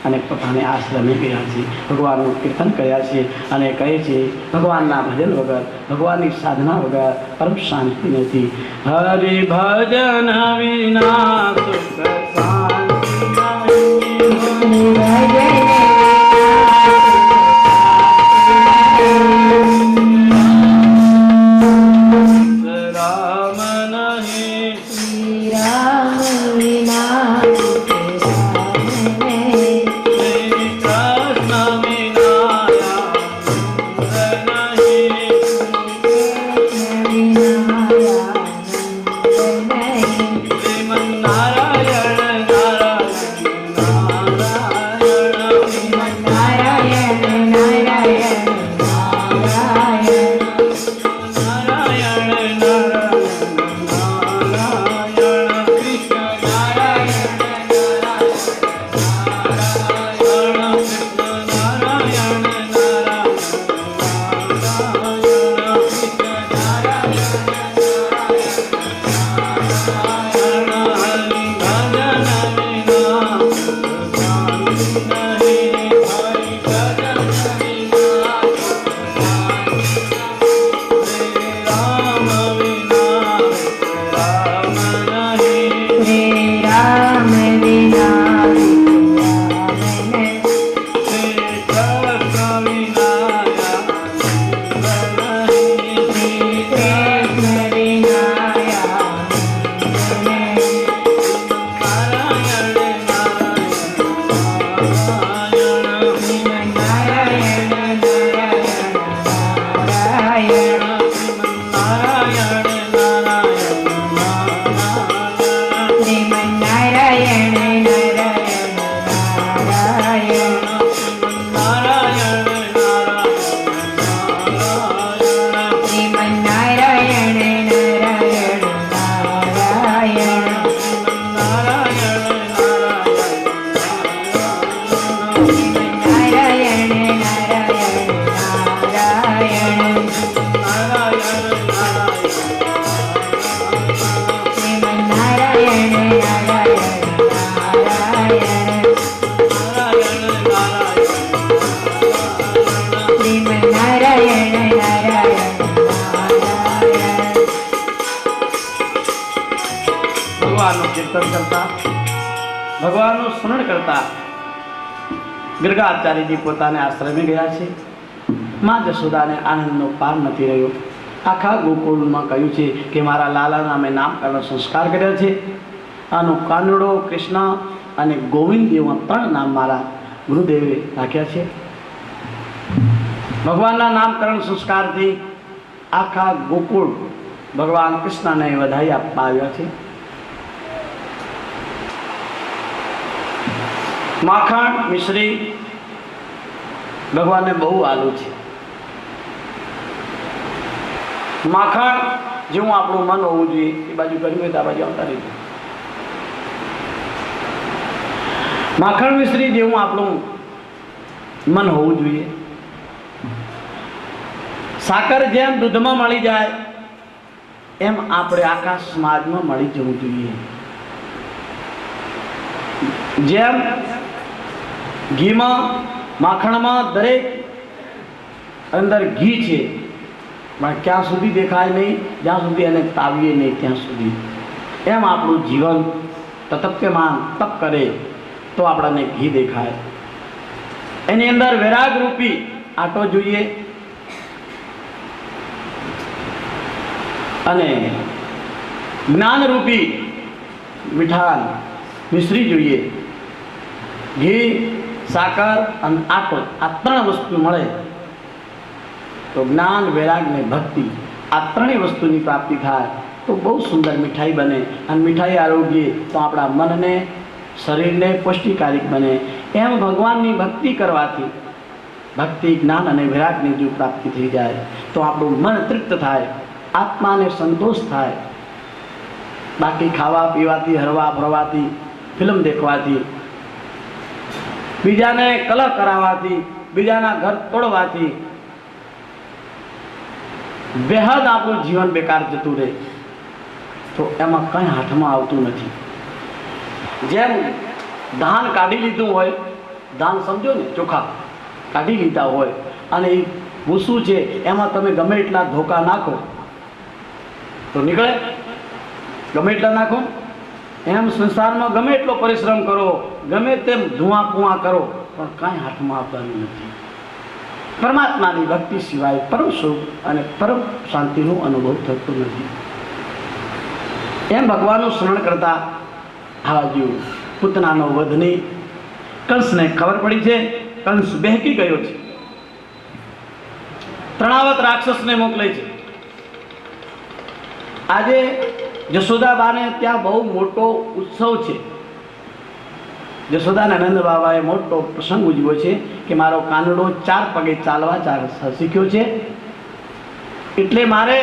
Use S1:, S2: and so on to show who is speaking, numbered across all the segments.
S1: અને પોતાને આશ્રમે ગયા છે, ભગવાનનું કીર્તન કર્યા છે અને કહે છે ભગવાનના ભજન વગર, ભગવાનની સાધના વગર પરમ શાંતિ નથી. હરિ ભજન વિના સુખ શાંતિ નહીં. ભગવાનનું સ્મરણ કરતા ગિરગાચાર્યજી પોતાને આશ્રમે ગયા છે. માં જશોદાને આનંદનો પાર નથી રહ્યો. આખા ગોકુળમાં કહ્યું છે કે મારા લાલાના મેં નામકરણ સંસ્કાર કર્યા છે. આનો કાનડો, કૃષ્ણ અને ગોવિંદ એવા 3 નામ મારા ગુરુદેવે રાખ્યા છે. ભગવાનના નામકરણ સંસ્કારથી આખા ગોકુળ ભગવાન કૃષ્ણને વધાઈ આપવા આવ્યા છે. માખણ મિશ્રી ભગવાનને બહુ આલુ છે. માખણ જેવું આપણું મન હોવું જોઈએ એ બાજુ કર્યું હોય તો આ બાજુ આવતા રહીશું. માખણ મિશ્રી જેવું આપણું મન હોવું જોઈએ. સાકર જેમ દૂધમાં મળી જાય એમ આપણે આખા સમાજમાં મળી જવું જોઈએ. જેમ ઘીમાં, માખણમાં દરેક અંદર ઘી છે પણ ક્યાં સુધી દેખાય નહીં, જ્યાં સુધી એને તાવીએ નહીં ત્યાં સુધી. એમ આપણું જીવન તતપ્યમાન તપ કરે તો આપણને ઘી દેખાય. એની અંદર વૈરાગ રૂપી આટો જોઈએ અને જ્ઞાનરૂપી મીઠાન મિશ્રી જોઈએ. ઘી, સાકર અને આટો, આ 3 વસ્તુ મળે તો જ્ઞાન, વૈરાગ ને ભક્તિ, આ 3 વસ્તુની પ્રાપ્તિ થાય તો બહુ સુંદર મીઠાઈ બને. અને મીઠાઈ આરોગ્ય તો આપણા મનને, શરીરને પૌષ્ટિકારિક બને. એમ ભગવાનની ભક્તિ કરવાથી ભક્તિ, જ્ઞાન અને વૈરાગની જો પ્રાપ્તિ થઈ જાય તો આપણું મન તૃપ્ત થાય, આત્માને સંતોષ થાય. બાકી ખાવા પીવાથી, હરવા ફરવાથી, ફિલ્મ દેખવાથી, બીજાને કલહ કરાવવાથી, બીજાના ઘર તોડવાથી બેહદ આપણું જીવન બેકાર જતું રહે તો એમાં કંઈ હાથમાં આવતું નથી. જેમ ધાન કાઢી લીધું હોય ધાન સમજો ને, ચોખા કાઢી લીધા હોય અને એ ભૂસું છે એમાં તમે ગમે એટલા ધોકા નાખો તો નીકળે? ગમે એટલા નાખો. એમ સંસારમાં ગમે એટલો પરિશ્રમ કરો, ગમે તેમ ધુઆ કુઆ કરો, પણ કાંઈ હાથમાં આવવાનું નથી. પરમાત્માની ભક્તિ સિવાય પરમ સુખ અને પરમ શાંતિનો અનુભવ થતો નથી. એમ ભગવાનનું સ્મરણ કરતા આવા જીવ પૂતનાનો વધની કંસને ખબર પડી છે. કંસ બહેકી ગયો છે, તણાવત રાક્ષસને મોકલે છે. આજે જશોદાબાને ત્યાં બહુ મોટો ઉત્સવ છે. જશોદાના નંદ બાબાએ મોટો પ્રસંગ ઉજવ્યો છે કે મારો કાનડો 4 પગે ચાલવા શીખ્યો છે, એટલે મારે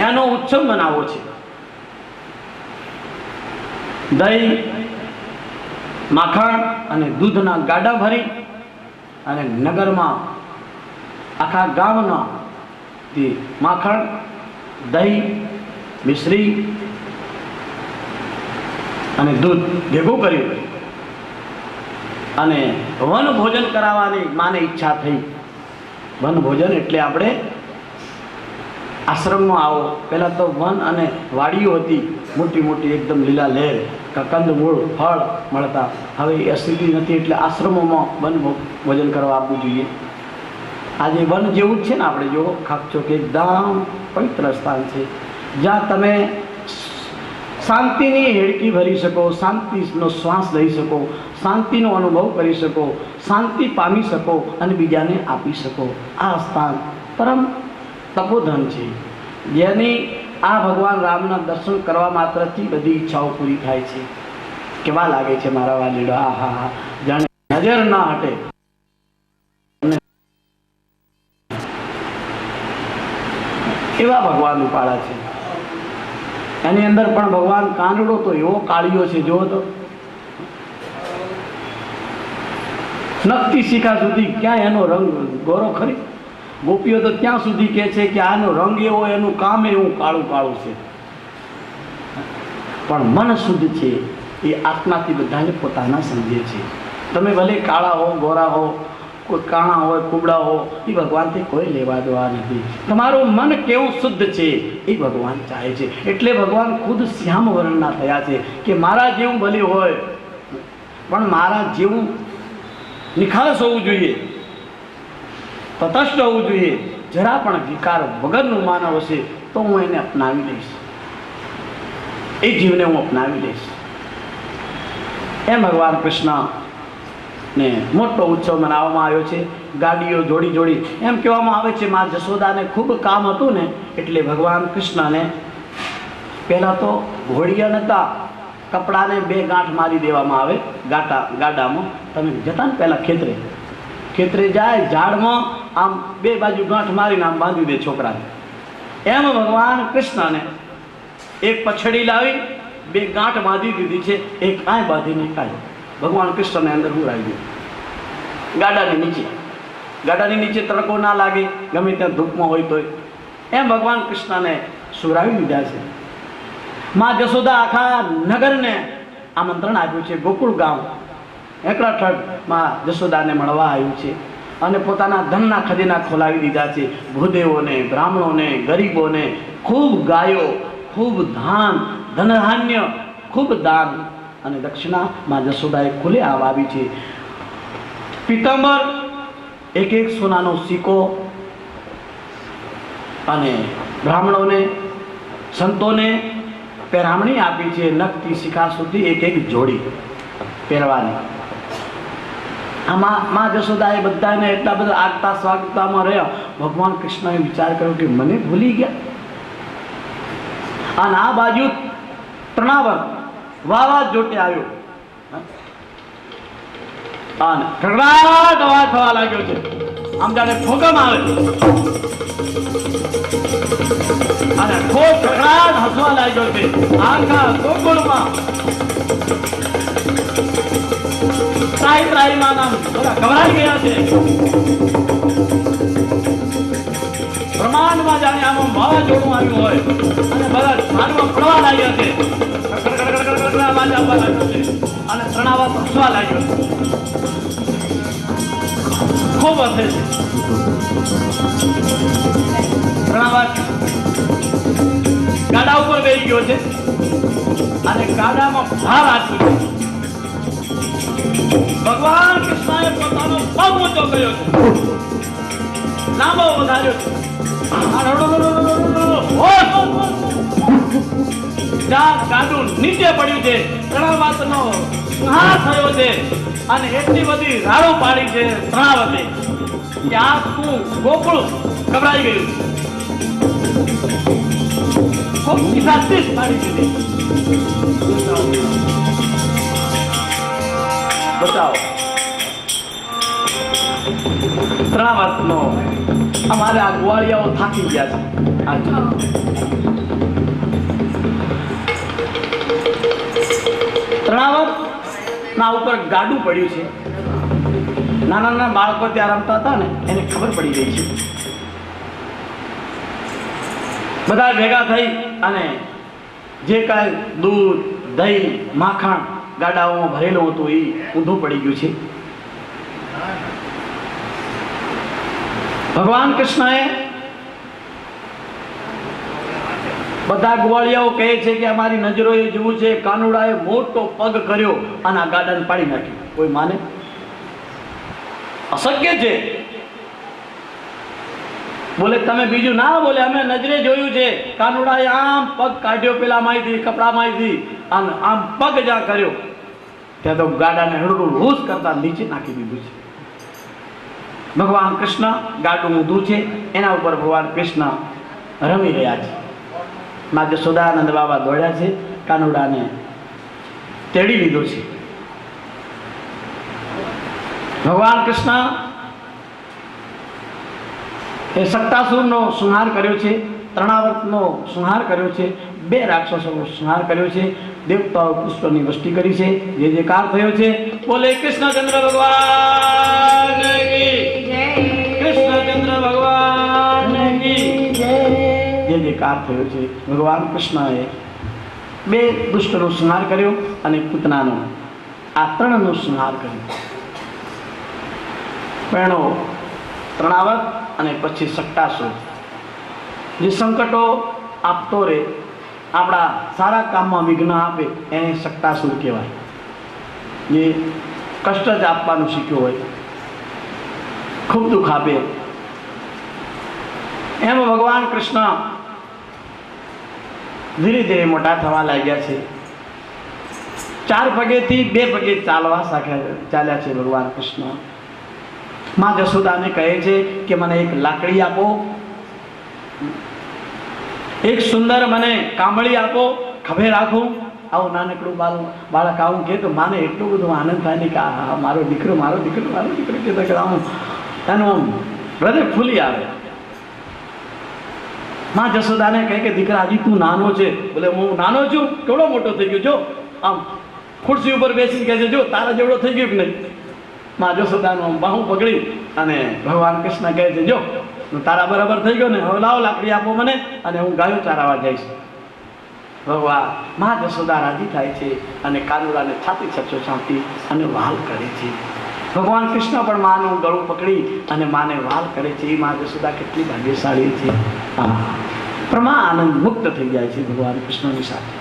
S1: એનો ઉત્સવ મનાવવો છે. દહીં, માખણ અને દૂધના ગાડા ભરી અને નગરમાં આખા ગામના માખણ, દહીં, મિશ્રી અને દૂધ ભેગું કર્યું અને વન ભોજન કરાવવાની માને ઈચ્છા થઈ. વન ભોજન એટલે આપણે આશ્રમમાં આવો. પહેલાં તો વન અને વાડીઓ હતી, મોટી મોટી એકદમ લીલા લહેર, કંદમૂળ ફળ મળતા. હવે એ સ્થિતિ નથી, એટલે આશ્રમોમાં વન ભોજન કરવા આપવું જોઈએ. આજે વન જેવું જ છે ને. આપણે જો ખાપચો કે એકદમ પવિત્ર સ્થાન છે, જ્યાં તમે શાંતિની હેડકી ભરી શકો, શાંતિનો શ્વાસ લઈ શકો, શાંતિનો અનુભવ કરી શકો, શાંતિ પામી શકો અને બીજાને આપી શકો. આ સ્થાન પરમ તપોધન છે, જેની આ ભગવાન રામના દર્શન કરવા માત્રથી બધી ઈચ્છાઓ પૂરી થાય છે. કેવા લાગે છે મારા વાલીડો! આ હા હા, જાણે નજર ના હટે. એવા ભગવાન ઉપાડા છે. એની અંદર પણ ભગવાન કાનડો તો એવો કાળિયો છે, જો તો નખથી શિખા સુધી ક્યાં એનો રંગ ગોરો ખરી. ગોપીઓ તો ત્યાં સુધી કહે છે કે આનો રંગ એવો, એનું કામ એવું કાળું કાળું છે. પણ મન શુદ્ધ છે, એ આત્માથી બધાને પોતાના સમજે છે. તમે ભલે કાળા હો, ગોરા હો, કોઈ કાણા હોય, કુબડા હો, એ ભગવાનથી કોઈ લેવા દેવા નથી. તમારું મન કેવું શુદ્ધ છે એ ભગવાન ચાહે છે. એટલે ભગવાન ખુદ શ્યામ વર્ણના થયા છે કે મારા જેવું ભલે હોય, પણ મારા જેવું નિખાલસ હોવું જોઈએ, તટસ્થ હોવું જોઈએ. જરા પણ વિકાર વગરનું માનવ હશે તો હું એને અપનાવી લઈશ, એ જીવને હું અપનાવી લઈશ. એમ ભગવાન કૃષ્ણને મોટો ઉત્સવ મનાવવામાં આવ્યો છે. ગાડીઓ જોડી જોડી. એમ કહેવામાં આવે છે મા જશોદાને ખૂબ કામ હતું ને, એટલે ભગવાન કૃષ્ણને પહેલાં તો ઘોડિયા નહોતા, કપડાને 2 ગાંઠ મારી દેવામાં આવે ગાડામાં. તમે જતા ને પહેલાં ખેતરે જાય, ઝાડમાં આમ 2 બાજુ ગાંઠ મારીને આમ બાંધી દે છોકરાને. એમ ભગવાન કૃષ્ણને એક પછડી લાવી 2 ગાંઠ બાંધી દીધી છે, એક કાંઈ બાંધીને કાંઈ. ભગવાન કૃષ્ણને અંદર હું આવી ગયું ગાડાની નીચે તડકો ના લાગે, ગમે ત્યાં ધૂપમાં હોય તોય. એમ ભગવાન કૃષ્ણને સુરાવી દીધા છે. મા જશોદા આખા નગરને આમંત્રણ આપ્યું છે. ગોકુળ ગામ એકલાઠઠ માં જશોદાને મળવા આવ્યું છે અને પોતાના ધનના ખજાના ખોલાવી દીધા છે. ભૂદેવોને, બ્રાહ્મણોને, ગરીબોને ખૂબ ગાયો, ખૂબ ધનધાન્ય, ખૂબ દાન અને દક્ષિણા મા જશોદાએ ખુલે આવી છે. પિત્તંબર, એક સોનાનો સિક્કો અને બ્રાહ્મણોને, સંતોને પહેરામણી આપી છે. નખથી શિખા સુધી એક જોડી પહેરવાની. આમાં મા જશોદાએ બધાને એટલા બધા આગતા સ્વાગતામાં રહ્યા. ભગવાન કૃષ્ણએ વિચાર કર્યો કે મને ભૂલી ગયા. અને આ બાજુ તણાવર વાવાઝોટે આવ્યો અને ખગડાટ અવાજ થવા લાગ્યો છે, આમ જાણે ભૂકંપ આવે અને ખૂબ ખગડાટ હસવા લાગ્યો છે. આખા ગોકુળમાં ત્રાહીમાં નામ બધા ગભરાઈ ગયા છે. બ્રહ્માંડમાં જાણે આમાં વાવાઝોડું આવ્યું હોય અને બધા ઝાડમાં પડવા લાગ્યા છે. ઢોલના વાજા પર આવ્યો છે અને તણાવત હસવા લાગ્યો છે. ખૂબ હસે છે. તણાવત ગાડા ઉપર બેસી ગયો છે અને ગાડામાં ભાર આપી છે. ભગવાન કૃષ્ણએ પોતાનો પગ ઊંચો કર્યો છે, લાંબો વધાર્યો છે. ગાડું નીચે પડ્યું છે, તણાવતનો સંહાર થયો છે અને એટલી બધી રાડો પાડી છે તણાવતે કે આખું ગોકુળ ગભરાઈ ગયું. ખૂબ ચીસાચીસ પાડી દીધી. બતાવો તણાવતનો અમારે આ ગોવાળિયાઓ થાકી ગયા છે. તણાવત ના ઉપર ગાડું પડ્યું છે. નાના નાના બાળકો ત્યાં રમતા હતા ને એને ખબર પડી ગઈ છે. બધા ભેગા થઈ અને જે કાંઈ દૂધ દહીં માખણ ગાડાઓમાં ભરેલું હતું એ ઊંધું પડી ગયું છે. ભગવાન કૃષ્ણએ બધા ગોવાળિયાઓ કહે છે કે અમારી નજરોએ જોવું છે. કાનુડાએ મોટો પગ કર્યો અને આ ગાડાને પાડી નાખ્યું. કોઈ માને? અશક્ય છે. બોલે તમે બીજું ના બોલે, અમે નજરે જોયું છે. કાનુડાએ આમ પગ કાઢ્યો પેલા માંથી કપડામાંથી અને આમ પગ જ્યાં કર્યો ત્યાં તો ગાડાને હળવું લૂસ કરતા નીચે નાખી દીધું છે. ભગવાન કૃષ્ણ ગાડું ઊંધું છે, એના ઉપર ભગવાન કૃષ્ણ રમી રહ્યા છે. મા જશોદાનંદ બાબા દોડ્યા છે, કાનુડાને તેડી લીધો છે. ભગવાન કૃષ્ણ એ સક્તાસુરનો સંહાર કર્યો છે, તણાવતનો સંહાર કર્યો છે, 2 રાક્ષસોનો સંહાર કર્યો છે, દેવતાઓ પુષ્પની વૃષ્ટિ કરી છે. જે જે કાર થયો છે બોલે કૃષ્ણચંદ્ર ભગવાન કી જય, કૃષ્ણચંદ્ર ભગવાન કી જય. જે જે કાર થયો છે ભગવાન કૃષ્ણએ 2 દુષ્ટનો સંહાર કર્યો અને પૂતનાનો, આ 3નો સંહાર કર્યો. પહેલો તણાવત અને પછી સક્તાસુર. જે સંકટો આપતો રહે, આપણા સારા કામમાં વિઘ્ન આપે એને સક્તાસુર કહેવાય. જે કષ્ટ જ આપવાનું શીખ્યો હોય, ખૂબ દુઃખ આપે. એમ ભગવાન કૃષ્ણ ધીરે ધીરે મોટા થવા લાગ્યા છે. 4 પગેથી 2 પગે ચાલવા ચાલ્યા છે ભગવાન કૃષ્ણ. મા જશોદાને કહે છે કે મને એક લાકડી આપો, એક સુંદર મને કામળી આપો, ખભે રાખું. આવું નાનકડું બાળક આવું કહે તો માને એટલું બધું આનંદ થાય ને કે આ મારો દીકરો મારો દીકરો મારો દીકરો કહેતા કે આમ એનું હૃદય ફૂલી આવે. મા જશોદાને કહે કે દીકરા હજી તું નાનો છે. બોલે હું નાનો છું? કેવડો મોટો થઈ ગયો. જો આમ ખુરશી ઉપર બેસીને કહે છે જો તારા જેવડો થઈ ગયો કે નહીં. મા જશોદાનું બાહું પકડી અને ભગવાન કૃષ્ણ કહે છે જો તારા બરાબર થઈ ગયો ને, હવે લાવો લાકડી આપો મને અને હું ગાયો ચારાવા જઈશ. ભગવાન મા જશોદા રાજી થાય છે અને કાનુડાને છાતી છપછો છાંટી અને વાલ કરે છે. ભગવાન કૃષ્ણ પણ માનું ગળું પકડી અને માને વાલ કરે છે. મા જશોદા કેટલી ભાગ્યશાળી છે. પ્રમા આનંદ મુક્ત થઈ જાય છે ભગવાન કૃષ્ણની સાથે.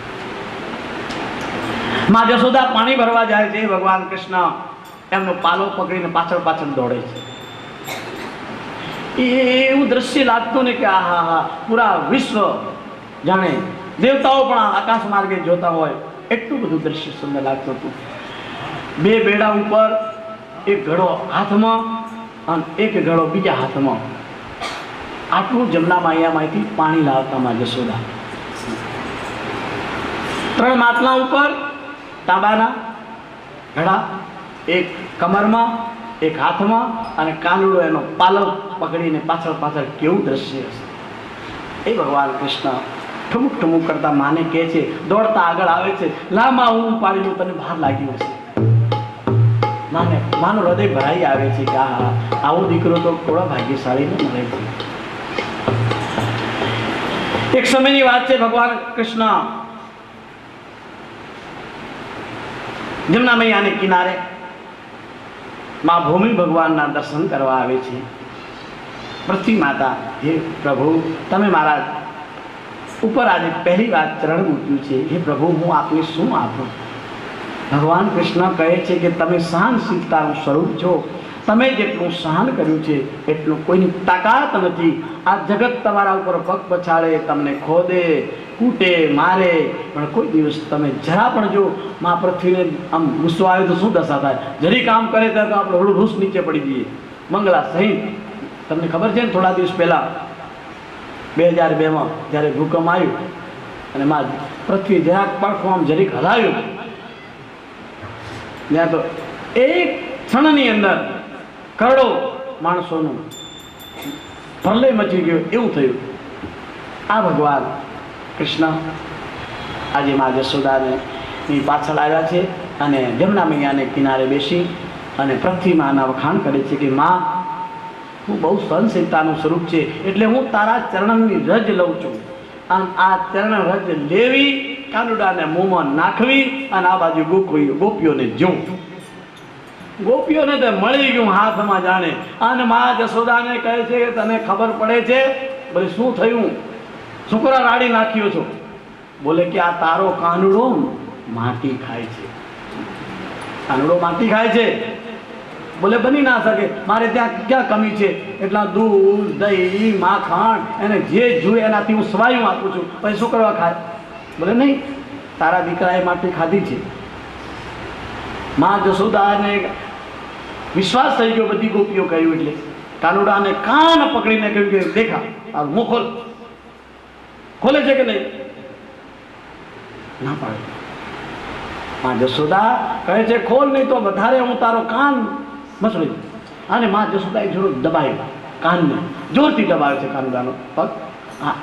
S1: મા જશોદા પાણી ભરવા જાય છે. ભગવાન કૃષ્ણ એમનો પાલો પકડીને પાછળ પાછળ દોડે છે. એવું દ્રશ્ય લાગતું ને કે આહા હા, પૂરા વિશ્વ જાણે દેવતાઓ પણ આકાશ માર્ગે જોતા હોય એટલું બધું દ્રશ્ય સુંદર લાગતું હતું. 2 બેડા ઉપર, એક ઘડો હાથમાં અને એક ઘડો બીજા હાથમાં. આટલું જમના માયામાંથી પાણી લાવતા માં જશોદા. 3 માટલા ઉપર તાંબાના ઘડા, એક કમરમાં એક હાથમાં અને કાનુડો એનો પાલવ પકડીને પાછળ પાછળ. કેવું દ્રશ્ય હશે. એ ભગવાન કૃષ્ણ ઠુમુક ઠુમુક કરતા માને કહે છે, દોડતા આગળ આવે છે, લાંબા ઊંઘ પાડીને તને બહાર લાગ્યું હશે. માનું હૃદય ભરાઈ આવે છે કે આ આવો દીકરો તો થોડા ભાગ્યશાળી ને મળે છે. એક સમયની વાત છે, ભગવાન કૃષ્ણ જમના મૈયાને કિનારે માં ભૂમિ ભગવાનના દર્શન કરવા આવે છે. પૃથ્વી માતા, હે પ્રભુ, તમે મારા ઉપર આજે પહેલી વાર ચરણ મૂક્યું છે. હે પ્રભુ, હું આપને શું આપું? ભગવાન કૃષ્ણ કહે છે કે તમે સહનશીલતાનું સ્વરૂપ છો. તમે જેટલું સહન કર્યું છે એટલું કોઈની તાકાત નથી. આ જગત તમારા ઉપર પગ પછાડે, તમને ખોદે, કૂટે, મારે, પણ કોઈ દિવસ તમે જરા પણ જો માં પૃથ્વીને આમ ગુસ્સો આવે તો શું દશા થાય? જરી કામ કરે ત્યારે તો આપણે હળું રૂસ નીચે પડી જઈએ. મંગળા સહિત તમને ખબર છે ને, થોડા દિવસ પહેલાં 2002માં જ્યારે ભૂકંપ આવ્યું અને માં પૃથ્વી જરાક પડખું આમ જરીક હલાવ્યું, ત્યાં તો એક ક્ષણની અંદર કરોડો માણસોનું પ્રલય મચી ગયો એવું થયું. આ ભગવાન કૃષ્ણ આજે મા જશોદાને પાછળ આવ્યા છે અને જમના મૈયાને કિનારે બેસી અને પૃથ્વીમાંના વખાણ કરે છે કે માં, હું બહુ સહનશીલતાનું સ્વરૂપ છે, એટલે હું તારા ચરણની રજ લઉં છું. આમ આ ચરણ રજ લેવી, કાનુડાને મોંમાં નાખવી અને આ બાજુ ગોપીઓને જોઉં. ગોપીઓને તો મળી ગયું હાથમાં જાણે. અને મા જશોદાને કહે છે કે તને ખબર પડે છે? બોલે શું થયું? શુક્ર રાડી નાખ્યો છો? બોલે કે આ તારો કાનુડો માટી ખાય છે. કાનુડો માટી ખાય છે? બોલે બની ના શકે, મારે ત્યાં ક્યાં કમી છે? એટલા દૂધ, દહીં, માખણ એને જે જોઈએ એનાથી હું સ્વાયું આપું છું, પછી શું કરવા ખાય? બોલે નહીં, તારા દીકરાએ માટી ખાધી છે. મા જશોદાને વિશ્વાસ થઈ ગયો, બધી ગોપીઓ કહ્યું એટલે કાનુડાને કાન પકડીને કહ્યું કે દેખા આ મું ખોલ. ખોલે છે કે નહીં? ના પાડે. મા જશોદા કહે છે ખોલ, નહીં તો વધારે હું તારો કાન મસળી. અને મા જશોદાએ જોર દબાવ્યો કાનને, જોરથી દબાવે છે કાનુડાનો પગ. હા,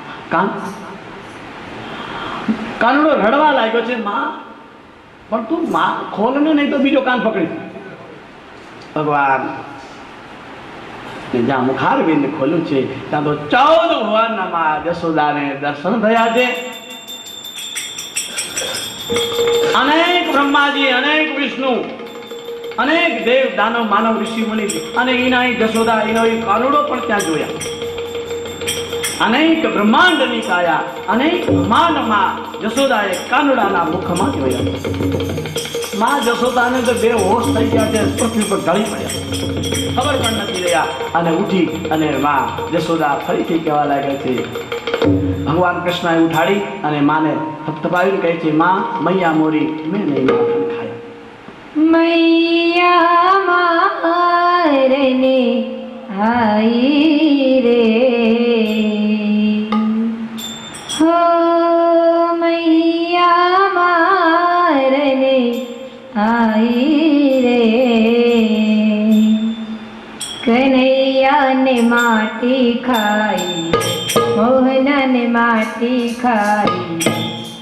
S1: કાનુડો રડવા લાગ્યો છે. માં, પણ તું માં ખોલ ને, નહીં તો બીજો કાન પકડી. ભગવાન જ્યાં મુખારવિંદ ખોલ્યું છે ત્યાં તો 14 ભુવનના માં જશોદાને દર્શન થયા છે. અનેક બ્રહ્માજી, અનેક વિષ્ણુ, અનેક દેવ, દાનવ, માનવ, ઋષિ મુનિ અને એના જશોદા એનો કાનુડો પણ ત્યાં જોયા. અનેક બ્રહ્માંડની કાયા, અનેક બ્રહ્માંડમાં જશોદાએ કાનુડાના મુખમાં જોયા. માં જશોદાને તો બે હોશ થઈ ગયા છે, પૃથ્વી પર ઢળી પડ્યા, ખબર પણ નથી રહ્યા. અને ઉઠી અને માં જશોદા ફરીથી કહેવા લાગે છે. ભગવાન કૃષ્ણએ ઉઠાડી અને માને થપથપાવીને કહે છે, માં, મૈયા મોરી મેં નહીં માખણ ખાયા.
S2: મૈયા મારને આઈ રે, હો મૈયા મારને આઈ રે, કનૈયાને માટી ખાઈ, મોહનને માટી ખાઈ,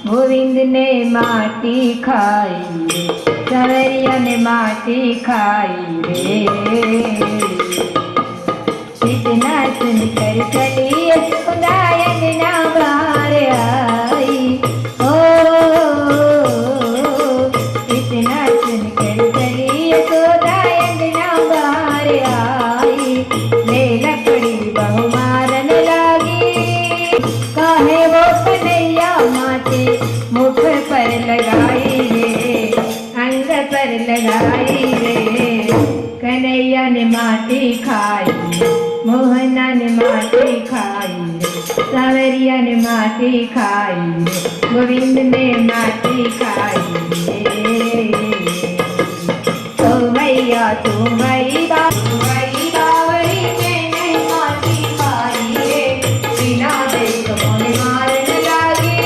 S2: ગોવિંદને માટી ખાઈ, સવરિયાને માટી ખાઈ રે. इतना सुनकर चली यशोदायन ना बाहर आई, ओ इतना सुनकर चली यशोदायन ना बाहर आई, ले लकड़ी बहु मारन लागी, काहे वो कन्हैया माथे मुख पर लगाई रे, अंग पर लगाई रे, कन्हैया ने माटी खाई, मोहना ने माटी खाई, सावरिया ने माटी खाई, गोविंद ने माटी खाई. तो भैया तू भाई बावड़ी में नहीं माटी खाई रे, बिना देख मोने मारन लागे,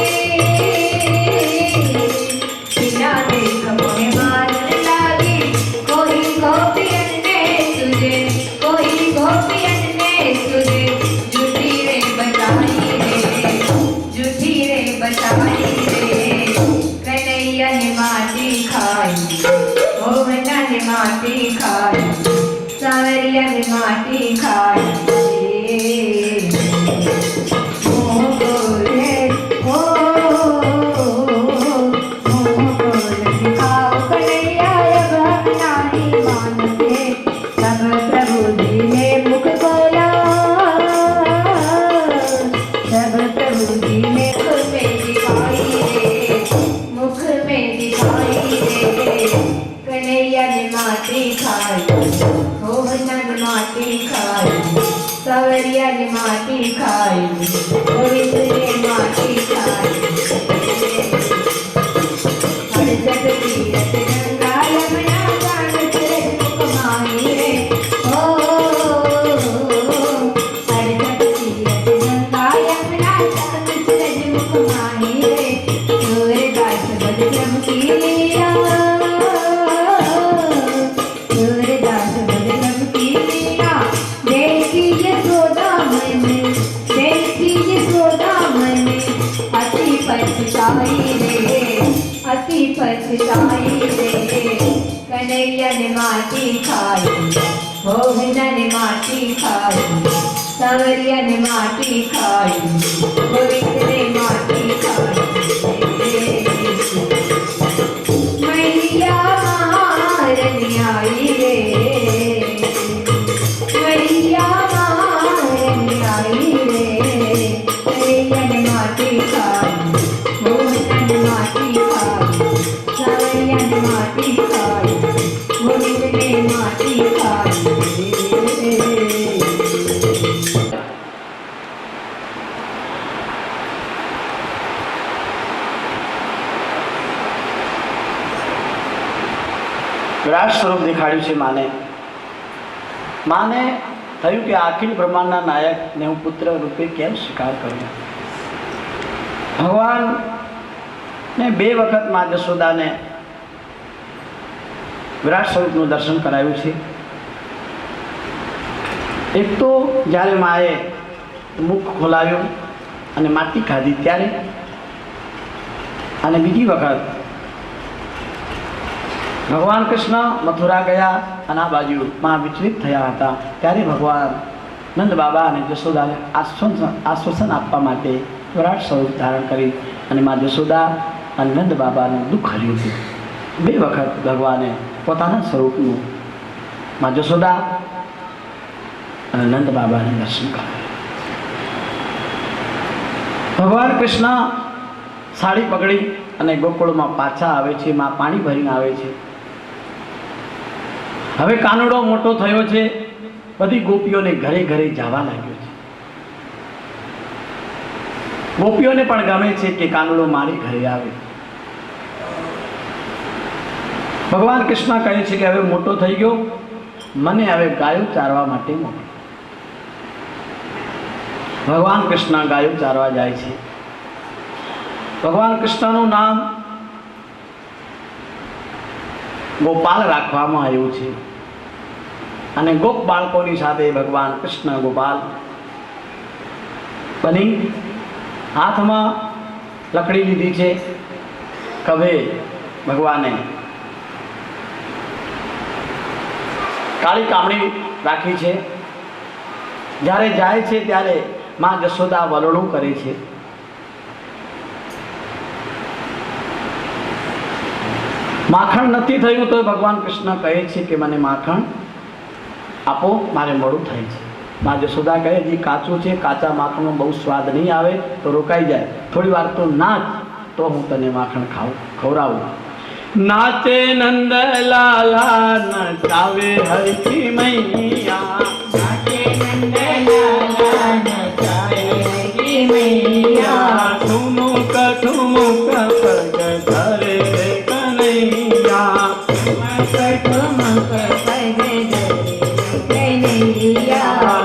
S2: बिना देख मोने मारन लागे. कोई गोपियन ने तुझे, कोई गोपियन ने तुझे झूठी रे बताई रे, झूठी रे बताई रे. कन्हैया ने माटी खाई, मोहना ने माटी खाई, सावरिया ने माटी खाई रे. ओ बोले ओ बोल दिखाओ कन्हैया, माटी खाई मोहनन माटी खाई सवरिया ने माटी खाई गोविंद ने माटी खाई हर जग तीरथ गंगा यमुना जान तेरे मुख माही रे ओ हर जग तीरथ गंगा यमुना जान तेरे मुख माही रे सूरदास बदलम की लीला सूरदास बदलम की लीला देखी यशोदा मन अति पछताई रे कन्हैया ने माटी खाई मोहना ने माटी खाई सवरिया ने माटी खाई गोविंद ने माटी खाई मैया मारनी आई रे मैया मारनी आई रे कन्हैया ने माटी खाई मोहना ने माटी खाई सवरिया ने माटी खाई गोविंद ने माटी खाई
S1: વિરાટ સ્વરૂપ દેખાડ્યું છે માને થયું કે અખિલ બ્રહ્માંડના નાયકને હું પુત્ર રૂપે કેમ સ્વીકાર કરું. ભગવાનને બે વખત મા જશોદાને વિરાટ સ્વરૂપનું દર્શન કરાવ્યું છે. એક તો જ્યારે માએ મુખ ખોલાવ્યું અને માટી ખાધી ત્યારે, અને બીજી વખત ભગવાન કૃષ્ણ મથુરા ગયા અને આ બાજુ માં વિચલિત થયા હતા ત્યારે ભગવાન નંદ બાબા અને જશોદાને આશ્વાસન આપવા માટે વિરાટ સ્વરૂપ ધારણ કરી અને માં જશોદા અને નંદ બાબાનું દુઃખ હર્યું હતું. બે વખત ભગવાને પોતાના સ્વરૂપનું માં જશોદા અને નંદ બાબાને દર્શન કરાવ્યું. ભગવાન કૃષ્ણ સાડી પકડી અને ગોકુળમાં પાછા આવે છે. માં પાણી ભરીને આવે છે. હવે કાનુડો મોટો થયો છે, બધી ગોપીઓને ઘરે ઘરે જવા લાગ્યો છે. ગોપીઓને પણ ગમે છે કે કાનુડો મારી ઘરે આવે. ભગવાન કૃષ્ણ કહે છે કે હવે મોટો થઈ ગયો, મને હવે ગાયો ચારવા માટે મોકલો. ભગવાન કૃષ્ણ ગાયો ચારવા જાય છે. ભગવાન કૃષ્ણનું નામ ગોપાલ રાખવામાં આવ્યું છે અને ગોપ બાળકોની સાથે ભગવાન કૃષ્ણ ગોપાલ બની હાથમાં લકડી લીધી છે. કભે ભગવાને કાળી કામણી રાખી છે. જ્યારે જાય છે ત્યારે માં જશોદા વલણું કરે છે. માખણ નથી થયું તો ભગવાન કૃષ્ણ કહે છે કે મને માખણ આપો, મારે મોડું થાય છે. માં જશોદા કહે જે કાચું છે, કાચા માખણનો બહુ સ્વાદ નહીં આવે તો રોકાઈ જાય, થોડી વાર તો નાચ તો હું તને માખણ ખવડાવું. નાચે નંદ લાલા નચાવે હરકી મૈયા,
S2: नाचे नंद लाला नचाए हरकी मैया
S1: ठुमुक ठुमुक पग धरे रे कन्हैया,
S2: ठुमक ठुमक पग धरे कन्हैया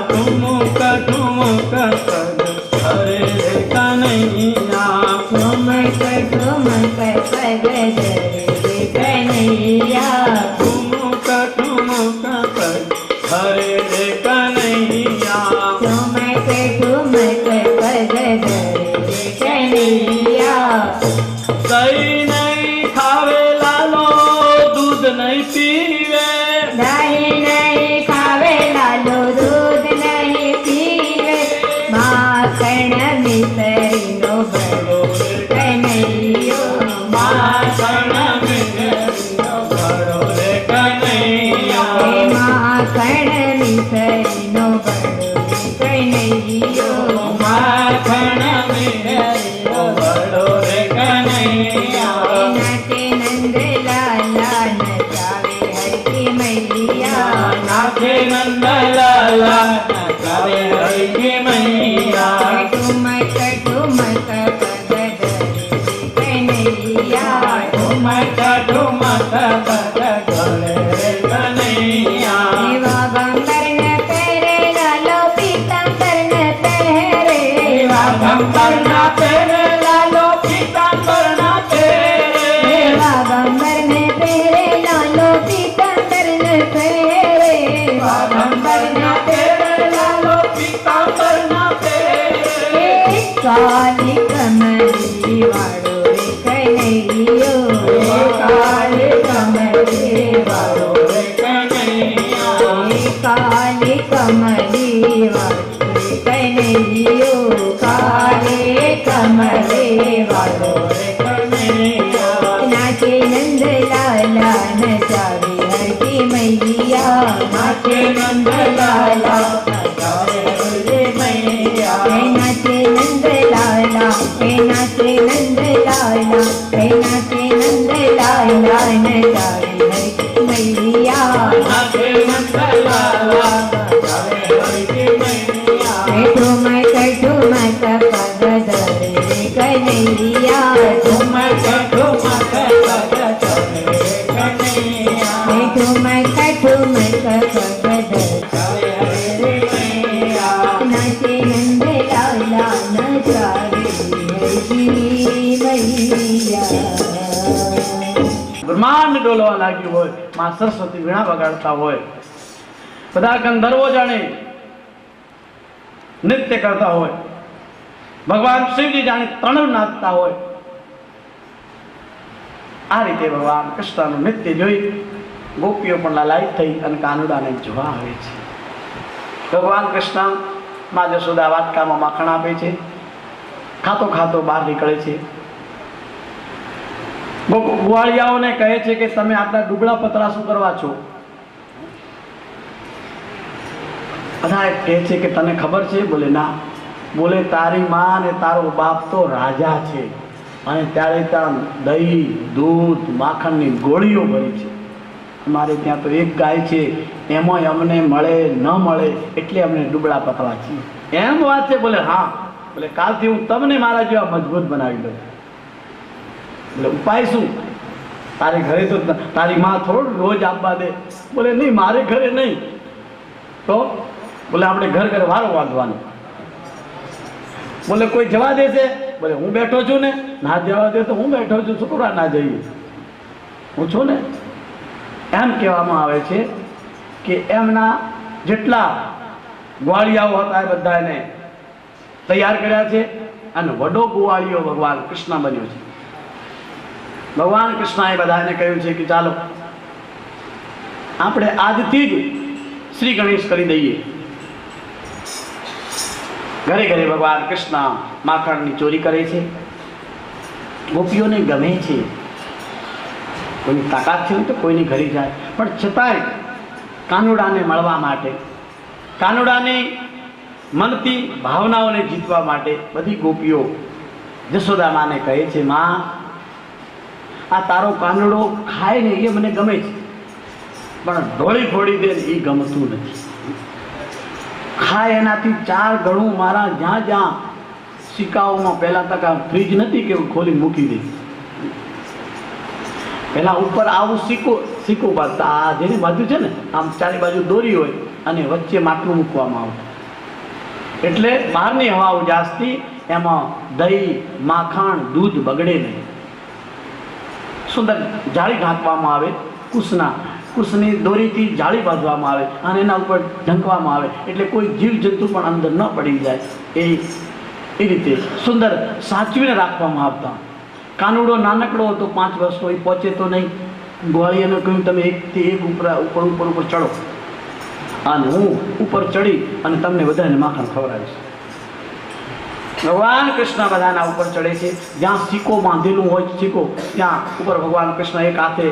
S1: ठुमुक ठुमुक पग धरे रे कन्हैया,
S2: ठुमक ठुमक पग धरे कन्हैया
S1: ठुमुक ठुमुक पग धरे रे कन्हैया,
S2: ठुमक ठुमक पग धरे कन्हैया
S1: दही नहीं खावे लालो, दूध नहीं पीवे,
S2: दही नहीं खावे लालो, दूध नहीं पीवे, माखण मिसरीनो बड़ो कन्हैयो,
S1: माखण मिसरीनो बड़ो रे कन्हैया,
S2: माखण मिसरीनो बड़ो कन्हैयो,
S1: माखण मिसरीनो बड़ो रे कन्हैया,
S2: नाचे नंद लाला नचावे हरकी મૈયા
S3: નાચે નંદલાલા નચાવે હરિની મૈયા
S2: ઠુમક ઠુમક પગ કનૈયા
S3: ઠુમક ઠુમક પગ ઢોલે કનૈયા
S2: એવા બંબરને પહેરે લાલો પીતાંબરને પહેરે
S3: એવા ગંબરના પહેરે લાલો પીતાંબરના પહેરે
S2: એવા બંબરને પહેરે લાલો પીતાંબરને પહેરે
S3: એવા ગંબરના પહેરે લાલો પીતાંબરના પહેરે
S2: કાલી કમલી વાળો રે કનૈયો
S3: કાલે કમલે વાળો રે કનૈયા
S2: કાલી કમલી વાળો રે કનૈયો કાલે કમલે વાળો
S3: રે કનૈયા
S2: નાચે નંદલાલા નચાવે હરતી મૈયા
S3: નાચે નંદલાલા નચાવે હરિની મૈયા
S2: નાચે નંદલાલા નાચે નંદલાલા નાચે નંદલાલા નચાવે હરતી મૈયા
S3: નાચે નંદલાલા નચાવે હરિની મૈયા
S2: ઠુમક ઠુમક પગ ધરે કનૈયા
S3: ઠુમક ઠુમક પગ ઢોલે કનૈયા
S2: ઠુમક ઠુમક પગ ધરે
S3: નચાવે હરિની મૈયા
S2: નાચે નંદલાલા નચાવે હરતી મૈયા
S1: બ્રહ્માંડ ડોલવા લાગ્યું હોય, માં સરસ્વતી વીણા વગાડતા હોય, બધા ગંધર્વો જાણે નૃત્ય કરતા હોય, ભગવાન શિવજી જાણે તણવ નાચતા હોય. આ રીતે ભગવાન કૃષ્ણનું નૃત્ય જોઈ ગોપીઓ પણ લાલાયિત થઈ અને કાનુડાને જોવા આવે છે. ભગવાન કૃષ્ણ માં જશોદા વાટકામાં માખણ આપે છે, ખાતો ખાતો બહાર નીકળે છે. ગુવાળિયાઓને કહે છે કે તમે આટલા ડુગળા પતરા શું કરવા છો? બધા કહે છે કે તને ખબર છે? બોલે ના. બોલે તારી માં અને તારો બાપ તો રાજા છે અને ત્યારે ત્યાં દહીં દૂધ માખણની ગોળીઓ ભરી છે. અમારે ત્યાં તો એક ગાય છે, એમાંય અમને મળે ન મળે એટલે અમને ડુબળા પતરા છીએ. એમ વાત છે? બોલે હા. બોલે કાલથી હું તમને મારા જેવા મજબૂત બનાવી દઉં. બોલે ઉપાય શું? તારે ઘરે તો તારી માં થોડું રોજ આપવા દે. બોલે નહીં, મારે ઘરે નહીં. તો બોલે આપણે ઘર ઘર વારો વાંધવાનો. બોલે કોઈ જવા દેશે? બોલે હું બેઠો છું ને. ના જવા દે તો હું બેઠો છું, છોકરા ના જઈએ, હું છું ને. એમ કહેવામાં આવે છે કે એમના જેટલા ગ્વાળિયાઓ હતા એ બધા એને તૈયાર કર્યા છે અને વડો ગુવાળિયો ભગવાન કૃષ્ણ બન્યો છે. ભગવાન કૃષ્ણએ બધાને કહ્યું છે કે ચાલો આપણે આજથી જ શ્રી ગણેશ કરી દઈએ. ઘરે ઘરે ભગવાન કૃષ્ણ માખણની ચોરી કરે છે. ગોપીઓને ગમે છે. કોઈની તાકાત છે ને તો કોઈની ઘરે જાય, પણ છતાંય કાનુડાને મળવા માટે, કાનુડાની મનથી ભાવનાઓને જીતવા માટે બધી ગોપીઓ જશોદા માને કહે છે, માં આ તારો કાનુડો ખાય ને એ મને ગમે છે, પણ ઢોળી ફોડી દે ને એ ગમતું નથી. ખાય એનાથી 4 ગણું મારા જ્યાં જ્યાં સિક્કાઓમાં પહેલાં તક ફ્રીજ નથી કે ખોલી મૂકી દે. પહેલાં ઉપર આવું સિક્કો બાંધતા, આ જેની બાજુ છે ને આમ ચારે બાજુ દોરી હોય અને વચ્ચે માટલું મૂકવામાં આવતું, એટલે બહારની હવા ઉજાસથી એમાં દહીં માખણ દૂધ બગડે નહીં. સુંદર જાળી ઢાંકવામાં આવે, કુશની દોરીથી જાળી બાંધવામાં આવે અને એના ઉપર ઢંકવામાં આવે એટલે કોઈ જીવજંતુ પણ અંદર ન પડી જાય. એ રીતે સુંદર સાચવીને રાખવામાં આવતા. કાનુડો નાનકડો હતો, 5 વર્ષનો, એ પહોંચે તો નહીં. ગ્વાળિયાને કહ્યું તમે એકથી એક ઉપર ચડો અને હું ઉપર ચડી અને તમને બધાને માખણ ખવડાવીશ. ભગવાન કૃષ્ણ બધાના ઉપર ચડે છે. જ્યાં સિક્કો બાંધેલું હોય સિક્કો ત્યાં ઉપર ભગવાન કૃષ્ણ એક હાથે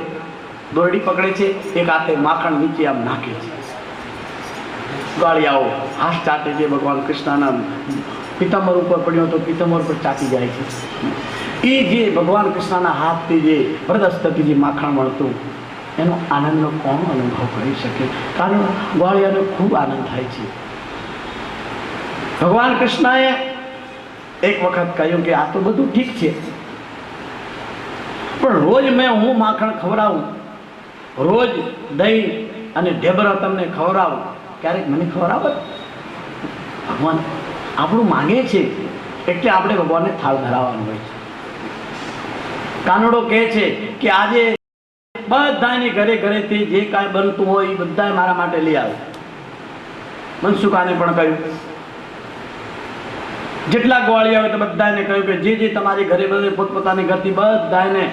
S1: દોરડી પકડે છે, એક હાથે માખણ નીચે આમ નાખે છે. ગાળિયાઓ હાથ ચાટે છે. ભગવાન કૃષ્ણના પિતાંબર ઉપર પડ્યો તો પિતાંબર પર ચાટી જાય છે. એ જે ભગવાન કૃષ્ણના હાથથી જે વ્રતસ્થથી જે માખણ મળતું એનો આનંદનો કોણ અનુભવ કરી શકે? કારણ ગ્વાળિયાનો ખૂબ આનંદ થાય છે. ભગવાન કૃષ્ણએ એક વખત કહ્યું કે આ તો બધું ઠીક છે, પણ રોજ હું માખણ ખવડાવું, રોજ દહીં અને ઢેબરો તમને ખવડાવું, ક્યારેક મને ખવડાવો? ભગવાન આપણું માંગે છે એટલે આપણે ભગવાનને થાળ ધરાવવાનું હોય છે. કાનડો કહે છે કે આજે બધાની ઘરે ઘરેથી જે કાંઈ બનતું હોય એ બધા મારા માટે લઈ આવે. મનસુખાને પણ કહ્યું, જેટલા ગ્વાળિયા હોય તો બધાને કહ્યું કે જે તમારી ઘરે બધે પોતપોતાની ઘરથી બધાને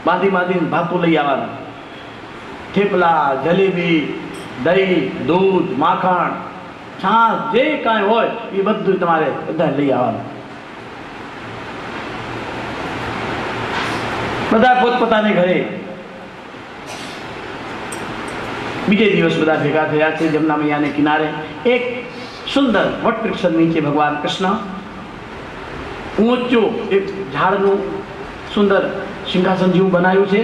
S1: બાંધીને ભાતું લઈ આવવાનું. થેપલા, જલેબી, દહીં, દૂધ, માખણ, છાશ, જે કાંઈ હોય એ બધું તમારે બધા લઈ આવવાનું. બધા પોતપોતાની ઘરે બીજે દિવસ બધા ભેગા થયા છે. જમના મૈયાને કિનારે એક સુંદર વટવૃક્ષ નીચે ભગવાન કૃષ્ણ ઊંચું એક ઝાડનું સુંદર સિંહાસન જેવું બનાવ્યું છે.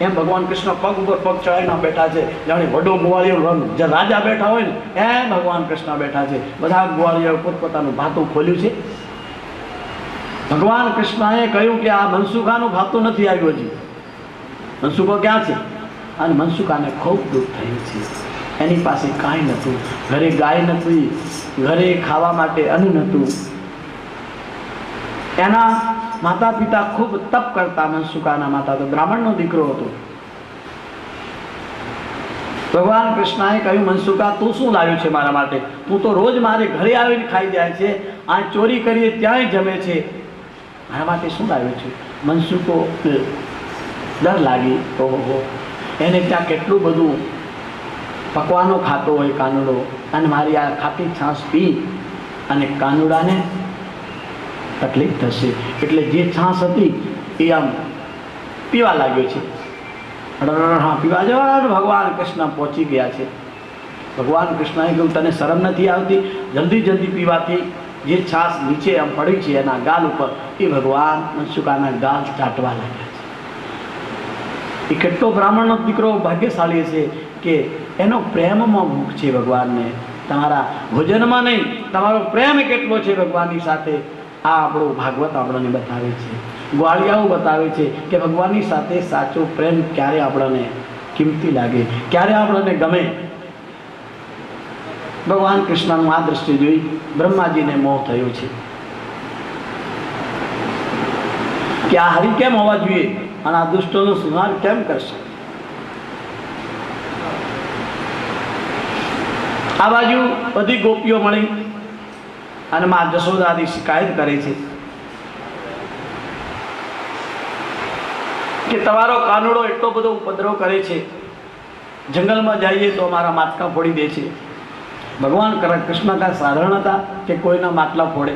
S1: એમ ભગવાન કૃષ્ણ પગ ઉપર પગ ચડાવીને બેઠા છે. જાણે વડો ગોવાળિયો રાજા બેઠા હોય ને એમ ભગવાન કૃષ્ણ બેઠા છે. બધા ગોવાળિયાઓ પોતપોતાનું ભાતું ખોલ્યું છે. ભગવાન કૃષ્ણએ કહ્યું કે આ મનસુખાનું ભાતું નથી આવ્યું હજી. મનસુખો ક્યાં છે? અને મનસુખાને ખૂબ દુઃખ થયું છે. એની પાસે કાંઈ નહોતું, ઘરે ગાય નથી, ઘરે ખાવા માટે અન્ન નહોતું. એના માતા પિતા ખૂબ તપ કરતા. મનસુખાના માતા તો બ્રાહ્મણનો દીકરો હતો. ભગવાન કૃષ્ણએ કહ્યું, મનસુખા તું શું લાવ્યું છે મારા માટે? તું તો રોજ મારે ઘરે આવીને ખાઈ જાય છે, આ ચોરી કરીએ ત્યાંય જમે છે, મારા માટે શું લાવ્યો છે? મનસુખો ડર લાગી. ઓહો, એને ત્યાં કેટલું બધું પકવાનો ખાતો હોય કાનુડો, અને મારી આ ખાટી છાશ પી અને કાનુડાને તકલીફ થશે, એટલે જે છાશ હતી એ આમ પીવા લાગ્યો છે. હા, પીવા જવા. ભગવાન કૃષ્ણ પહોંચી ગયા છે. ભગવાન કૃષ્ણએ કહ્યું, તને શરમ નથી આવતી? જલ્દી જલ્દી પીવાથી જે છાશ નીચે આમ પડી છે એના ગાલ ઉપર, એ ભગવાન મનસુખાના ગાલ ચાટવા લાગ્યા છે. એ કેટલો બ્રાહ્મણનો દીકરો ભાગ્યશાળી છે કે એનો પ્રેમમાં મુખ છે ભગવાનને. તમારા ભોજનમાં નહીં, તમારો પ્રેમ કેટલો છે ભગવાનની સાથે. આ આપણું ભાગવત આપણને બતાવે છે. ગ્વાળિયાઓ બતાવે છે કે ભગવાનની સાથે સાચો પ્રેમ ક્યારે આપણને કિંમતી લાગે, ક્યારે આપણને ગમે. ભગવાન કૃષ્ણનું આ દ્રષ્ટિ જોઈ બ્રહ્માજીને મોહ થયો છે કે આ હરિ કેમ હોવા જોઈએ અને આ દુષ્ટોનો સંહાર કેમ કરશે. આ બાજુ બધી ગોપીઓ મળી અને મા જશોદાની શિકાયત કરે છે કે તમારો કાનુડો એટલો બધો ઉપદ્રવ કરે છે, જંગલમાં જઈએ તો અમારા માટકા ફોડી દે છે. ભગવાન કૃષ્ણ કાંઈ સાધારણ હતા કે કોઈના માટલા ફોડે?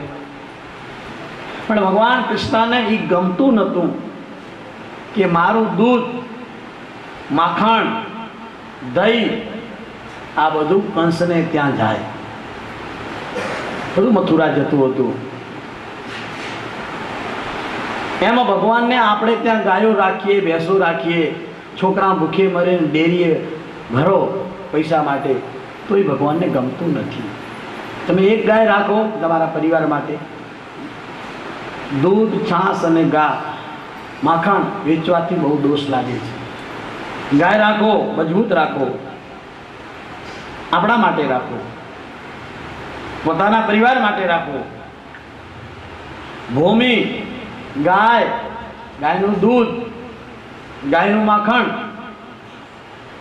S1: પણ ભગવાન કૃષ્ણને એ ગમતું નહોતું કે મારું દૂધ, માખણ, દહીં આ બધું કંસને ત્યાં જાય. બધું મથુરા જતું હતું. એમાં ભગવાનને આપણે ત્યાં ગાયો રાખીએ, ભેંસો રાખીએ, છોકરા ભૂખે મરે, ડેરીએ ભરો પૈસા માટે, તો એ ભગવાનને ગમતું નથી. તમે એક ગાય રાખો તમારા પરિવાર માટે, દૂધ, છાશ અને માખણ વેચવાથી બહુ દોષ લાગે છે. ગાય રાખો, મજબૂત રાખો, આપણા માટે રાખો, પોતાના પરિવાર માટે રાખો. ભૂમિ, ગાય, ગાયનું દૂધ, ગાયનું માખણ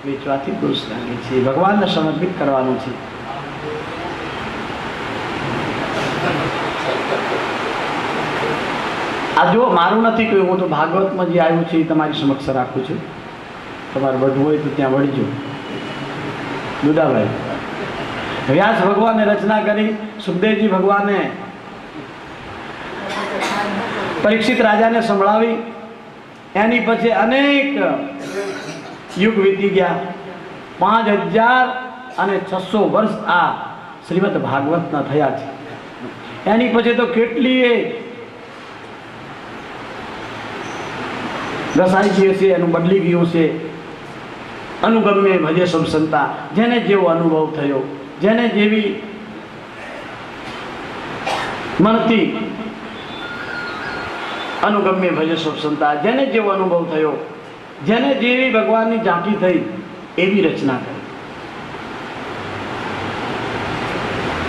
S1: વેચવાથી દોષ લાગે છે. ભગવાનને સમર્પિત કરવાનું છે. આ જો મારું નથી કહ્યું, હું તો ભાગવતમાં જે આવ્યું છે એ તમારી સમક્ષ રાખું છું. તમારે વધવું હોય તો ત્યાં વળીજો. દુદાભાઈ, વ્યાસ ભગવાને રચના કરી, સુખદેવજી ભગવાને પરીક્ષિત રાજાને સંભળાવી, એની પછી અનેક યુગ વીતી ગયા. 5600 વર્ષ આ શ્રીમદ ભાગવતના થયા છે. એની પછી તો કેટલીય રસાઈ ગઈ છે, એનું બદલી ગયું છે. અનુગમ્ય ભજે સબ સંતા, જેને જેવો અનુભવ થયો, જેને જેવી મનથી અનુગમ્ય ભજે સબ સંતા, જેને જેવો અનુભવ થયો, જેને જેવી ભગવાનની ઝાંકી થઈ એવી રચના કરી.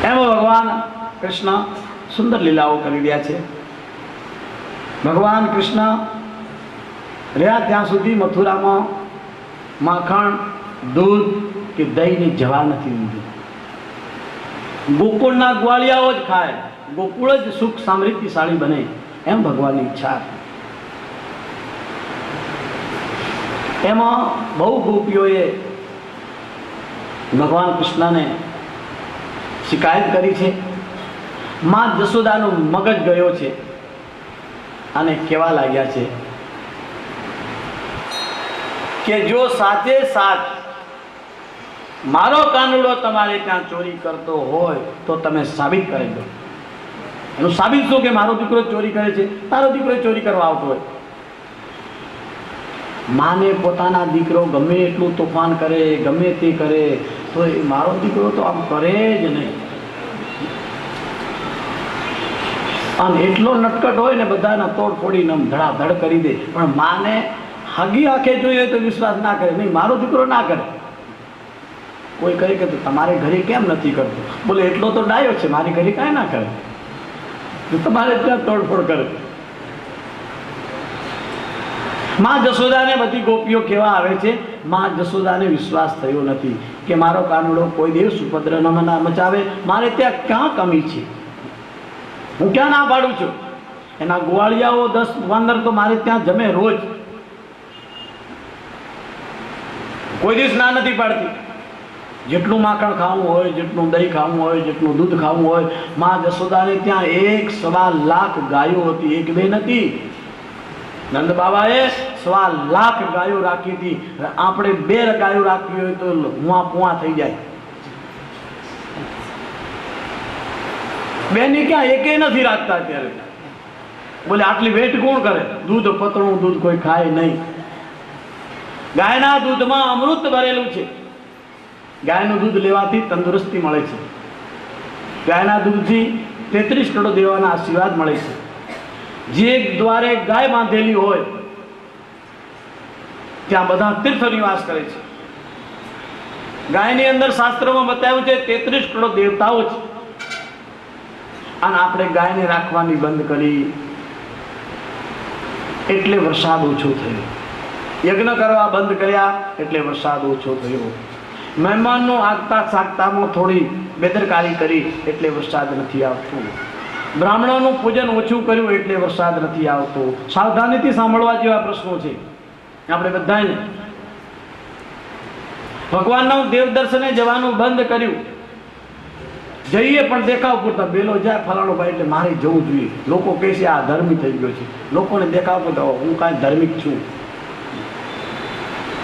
S1: એમાં ભગવાન કૃષ્ણ સુંદર લીલાઓ કરી રહ્યા છે. ભગવાન કૃષ્ણ રહ્યા ત્યાં સુધી મથુરામાં માખણ, દૂધ કે દહીંની જવા નથી લીધી. ગોકુળના ગ્વાળિયાઓ જ ખાય, ગોકુળ જ સુખ સમૃદ્ધિશાળી બને, એમ ભગવાનની ઈચ્છા હતી. એમાં બહુ ગોપીઓએ ભગવાન કૃષ્ણને શિકાયત કરી છે. માં જશોદાનો મગજ ગયો છે અને કહેવા લાગ્યા છે કે જો સાચે સાચ મારો કાનુડો તમારે ત્યાં ચોરી કરતો હોય તો તમે સાબિત કરી દો. એનું સાબિત શું કે મારો દીકરો ચોરી કરે છે, તારો દીકરો ચોરી કરવા આવતો હોય. માને પોતાના દીકરો ગમે એટલું તોફાન કરે, ગમે તે કરે, તો એ મારો દીકરો તો આમ કરે જ નહીં. અને એટલો નટકટ હોય ને બધાના તોડ ફોડીને આમ ધડાધડ કરી દે, પણ માને હગી આંખે જોઈએ તો વિશ્વાસ ના કરે. નહીં, મારો દીકરો ના કરે. કોઈ કહે કે તમારે ઘરે કેમ નથી કરતો? બોલે એટલો તો ડાયો છે, મારી ઘરે કાંઈ ના કરે, તમારે ત્યાં તોડફોડ કરે. માં જશોદાને બધી ગોપીઓ કહેવા આવે છે, માં જશોદાને વિશ્વાસ થયો નથી કે મારો કાનુડો કોઈ દિવસ ઉપદ્ર ન મચાવે. મારે ત્યાં ક્યાં કમી છે? હું ક્યાં ના પાડું છું? એના ગોવાળિયાઓ 10-15 તો મારે ત્યાં જમે રોજ, કોઈ દિવસ ના નથી પાડતી. જેટલું માખણ ખાવું હોય, જેટલું દહીં ખાવું હોય, જેટલું દૂધ ખાવું હોય, માં જશોદાને ત્યાં 1.25 લાખ ગાયો હતી, એક બે નથી. નંદ બાબાએ 1.25 લાખ ગાયો રાખી હતી. આપણે 2 ગાયો રાખવી હોય તો હુઆ પુઆ થઈ જાય. બેની ક્યાં એકે નથી રાખતા અત્યારે. બોલે આટલી વેટ કોણ કરે? દૂધ પતળું દૂધ કોઈ ખાય નહીં. ગાયના દૂધમાં અમૃત ભરેલું છે. ગાયનું દૂધ લેવાથી તંદુરસ્તી મળે છે. ગાયના દૂધથી 33 કરોડ દેવાના આશીર્વાદ મળે છે. જે દ્વારે ગાય બાંધેલી હોય ત્યાં બધા તીર્થ નિવાસ કરે છે. ગાયની અંદર શાસ્ત્રોમાં બતાવ્યું છે 33 કરોડ દેવતાઓ છે. અને આપણે ગાયને રાખવાની બંધ કરી એટલે વરસાદ ઓછો થયો. યજ્ઞ કરવા બંધ કર્યા એટલે વરસાદ ઓછો થયો. મહેમાનનું આગતા સાગતામાં થોડી બેદરકારી કરી એટલે વરસાદ નથી આવતો. બ્રાહ્મણોનું પૂજન ઓછું કર્યું એટલે વરસાદ નથી આવતો. સાવધાનીથી સાંભળવા જેવા પ્રશ્નો છે આપણે બધાને. ભગવાનના દેવ દર્શને જવાનું બંધ કર્યું. જઈએ પણ દેખાવ પૂરતા. બેલો જાય ફલાણો ભાઈ એટલે મારે જવું જોઈએ. લોકો કહે છે આ ધર્મી થઈ ગયો છે. લોકોને દેખાવ પૂરતા હું કાંઈ ધાર્મિક છું.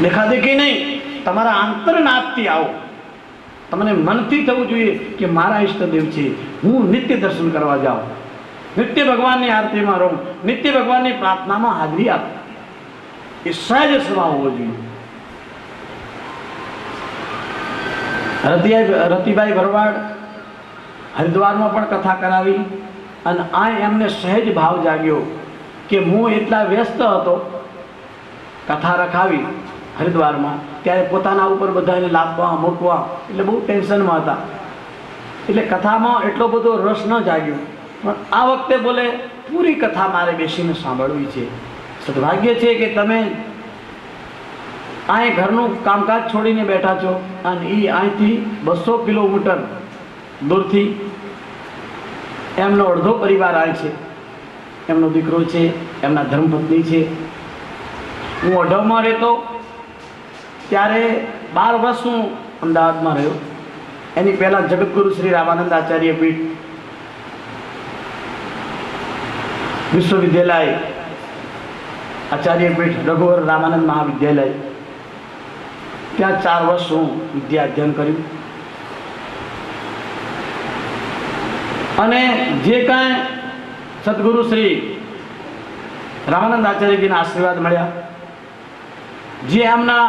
S1: દેખાદેખી નહીં, તમારા આંતરનાથથી આવો. તમને મનથી થવું જોઈએ કે મારા ઈષ્ટદેવ છે, હું નિત્ય દર્શન કરવા જાઉં, નિત્ય ભગવાનની આરતીમાં રહું, નિત્ય ભગવાનની પ્રાર્થનામાં હાજરી આપું. એ સહજ સ્વભાવ હોવો જોઈએ. રતિભાઈ ભરવાડ હરિદ્વારમાં પણ કથા કરાવી અને આ એમને સહેજ ભાવ જાગ્યો કે હું એટલા વ્યસ્ત હતો કથા રખાવી હરિદ્વારમાં, ત્યારે પોતાના ઉપર બધાને લાભવા મૂકવા એટલે બહુ ટેન્શનમાં હતા. એટલે કથામાં એટલો બધો રસ ન જાગ્યો. પણ આ વખતે બોલે પૂરી કથા મારે બેસીને સાંભળવી છે. સદભાગ્ય છે કે તમે અહીં ઘરનું કામકાજ છોડીને બેઠા છો અને એ અહીંથી 200 કિલોમીટર દૂરથી એમનો અડધો પરિવાર આવે છે. એમનો દીકરો છે, એમના ધર્મપત્ની છે. હું અઢવમાં રહેતો ત્યારે 12 વર્ષ હું અમદાવાદમાં રહ્યો. એની પહેલાં જગતગુરુ શ્રી રામાનંદ આચાર્ય પીઠ વિશ્વવિદ્યાલય, આચાર્ય પીઠ રઘુવર રામાનંદ મહાવિદ્યાલય, ત્યાં 4 વર્ષ હું વિદ્યા અધ્યયન કર્યું. અને જે કાંઈ સદગુરુ શ્રી રામાનંદ આચાર્યજીના આશીર્વાદ મળ્યા, જે એમના